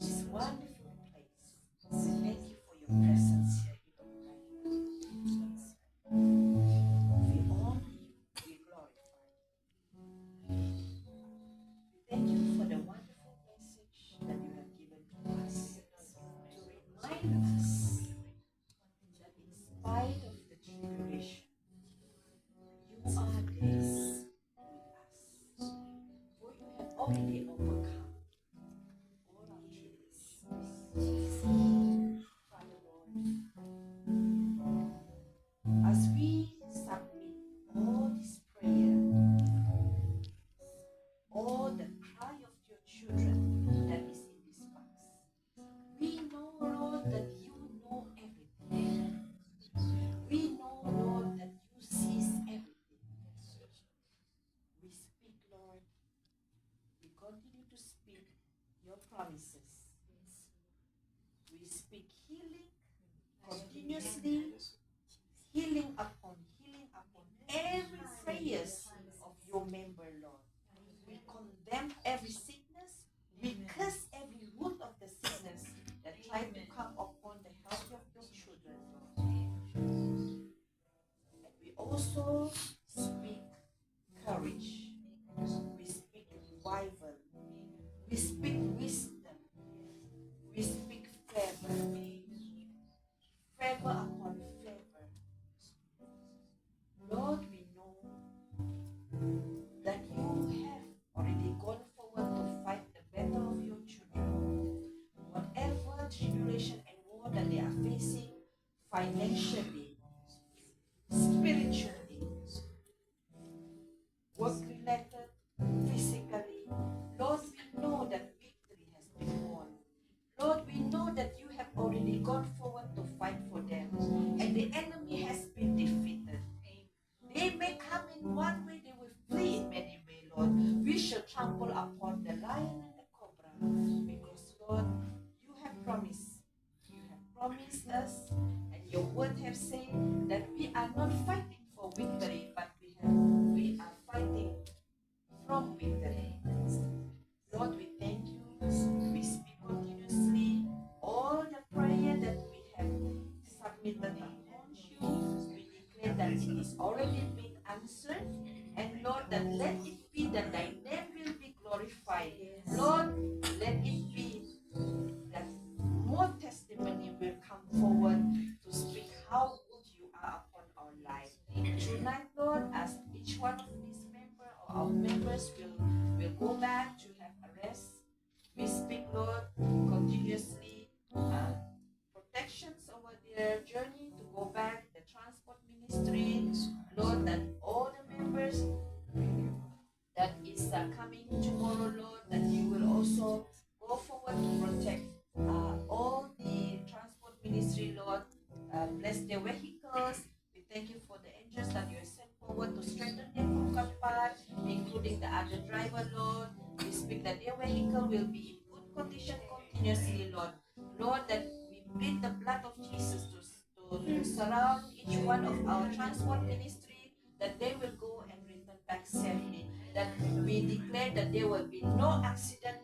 I: this wonderful place. We thank you for your presence here even right now. We honor you, we glorify you. We thank you for the wonderful message that you have given to us to remind us that in spite of the tribulation, you are this with us. For you have already overcome all our tribulations. Father Lord, as we submit all this prayer, all the cry of your children that is in this box. We know, Lord, that you know everything. We know, Lord, that you sees everything. We speak, Lord. We continue to speak your promises. We speak healing continuously, healing upon every prayers of your member, Lord. We condemn every sickness. We curse every root of the sickness that tried to come upon the health of your children, Lord. And we also speak courage. We speak revival. We speak wisdom. We speak favor. Favor upon favor. Lord, we know that you have already gone forward to fight the battle of your children. Whatever tribulation and war that they are facing financially, spiritually, work-related, physically, Lord, we know that victory has been won. Lord, we know that you have already gone forward to fight for them, and the enemy has been defeated. They may come in one way, they will flee in many ways, Lord. We shall trample upon the lion and the cobra, because, Lord, you have promised. You have promised us, and your word have said that we are not fighting for victory, but we are fighting from victory. Lord, we thank you. We speak continuously all the prayer that we have submitted upon you. We declare that it is already been answered. And Lord, that let it be that thy name will be glorified. Lord, let it be that more testimony will come forward to speak how good you are upon our life. Tonight, Lord, as each one of these members or our members will go back to have a rest, we speak, Lord, continuously protections over their journey to go back, the transport ministry, Lord, that all the members that is coming tomorrow, Lord, that you will also go forward to protect all the transport ministry, Lord. Bless their vehicles. We thank you for the angels that you have sent forward to strengthen their crooked path, including the other driver, Lord. We speak that their vehicle will be in good condition continuously, Lord. Lord, that we plead the blood of Jesus to surround each one of our transport ministry, that they will go and return back safely. That we declare that there will be no accident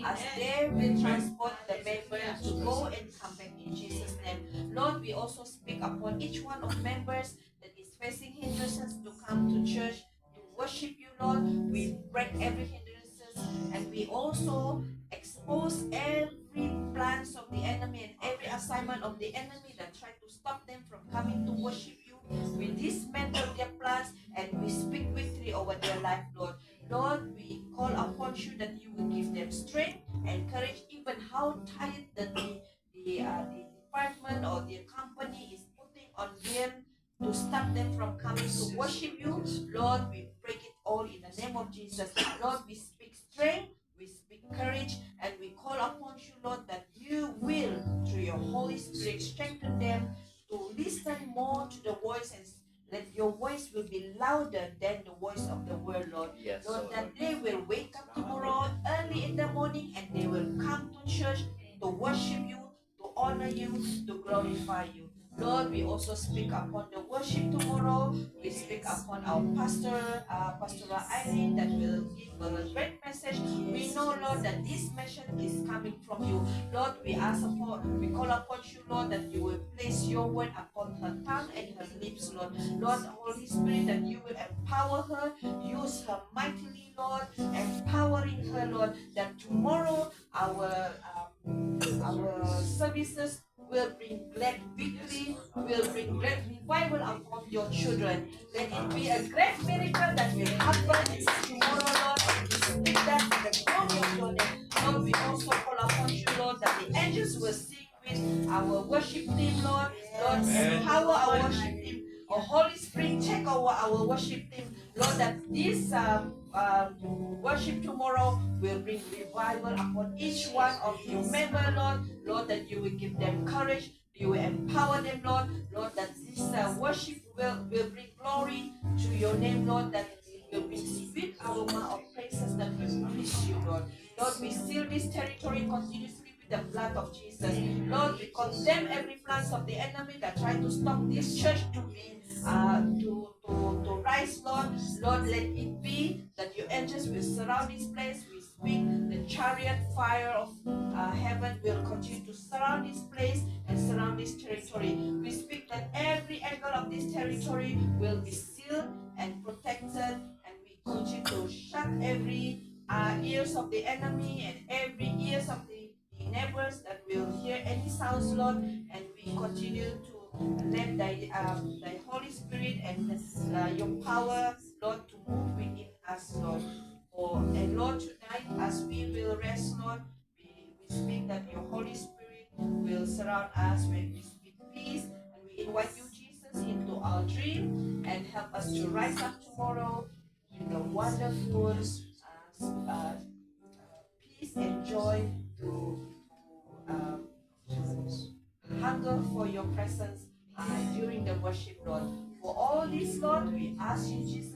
I: as they will transport the members to go and come back in Jesus' name. Lord, we also speak upon each one of members that is facing hindrances to come to church, to worship you, Lord. We break every hindrances, and we also expose every plans of the enemy and every assignment of the enemy that try to stop them from coming to worship you. We dismantle their plans and we speak victory over their life, Lord. Lord, we call upon you that you will give them strength and courage, even how tired that the department or the company is putting on them to stop them from coming to worship you. Lord, we break it all in the name of Jesus. Lord, we speak strength, we speak courage, and we call upon you, Lord, that you will, through your Holy Spirit, strengthen them to listen more to the voice, and that your voice will be louder than the voice of the world, Lord.
K: Yes,
I: Lord, that they will wake up tomorrow early in the morning and they will come to church to worship you, to honor you, to glorify you. Lord, we also speak upon the worship tomorrow. We speak upon our pastor, Pastor Irene, that will give a great message. We know, Lord, that this message is coming from you. Lord, we call upon you, Lord, that you will place your word upon her tongue and her lips, Lord. Lord, Holy Spirit, that you will empower her, use her mightily, Lord, empowering her, Lord, that tomorrow our services will bring great victory, will bring great revival upon your children. Let it be a great miracle that will happen tomorrow, Lord, and we speak that to the glory of your name. Lord, we also call upon you, Lord, that the angels will sing with our worship team, Lord. Lord, empower our worship team. Oh, Holy Spirit, take over our worship team.
L: Lord, that this worship tomorrow will bring revival upon each one of your members, Lord. Lord, that you will give them courage, you will empower them, Lord. Lord, that this worship will bring glory to your name, Lord, that it will bring sweet aroma of praises that will please you, Lord. Lord, we seal this territory continuously with the blood of Jesus. Lord, we condemn every plans of the enemy that try to stop this church to be to rise, Lord. Lord, let it be that your angels will surround this place. We speak the chariot fire of heaven will continue to surround this place and surround this territory. We speak that every angle of this territory will be sealed and protected, and we continue to shut every ears of the enemy and every ears of the neighbors that will hear any sounds, Lord, and we continue to let thy Holy Spirit and your power, Lord, to move within us, Lord. And Lord, tonight as we will rest, Lord, we speak that your Holy Spirit will surround us when we speak peace, and we invite you, Jesus, into our dream and help us to rise up tomorrow with a wonderful peace and joy to hunger for your presence during the worship, Lord. For all this, Lord, we ask you, Jesus,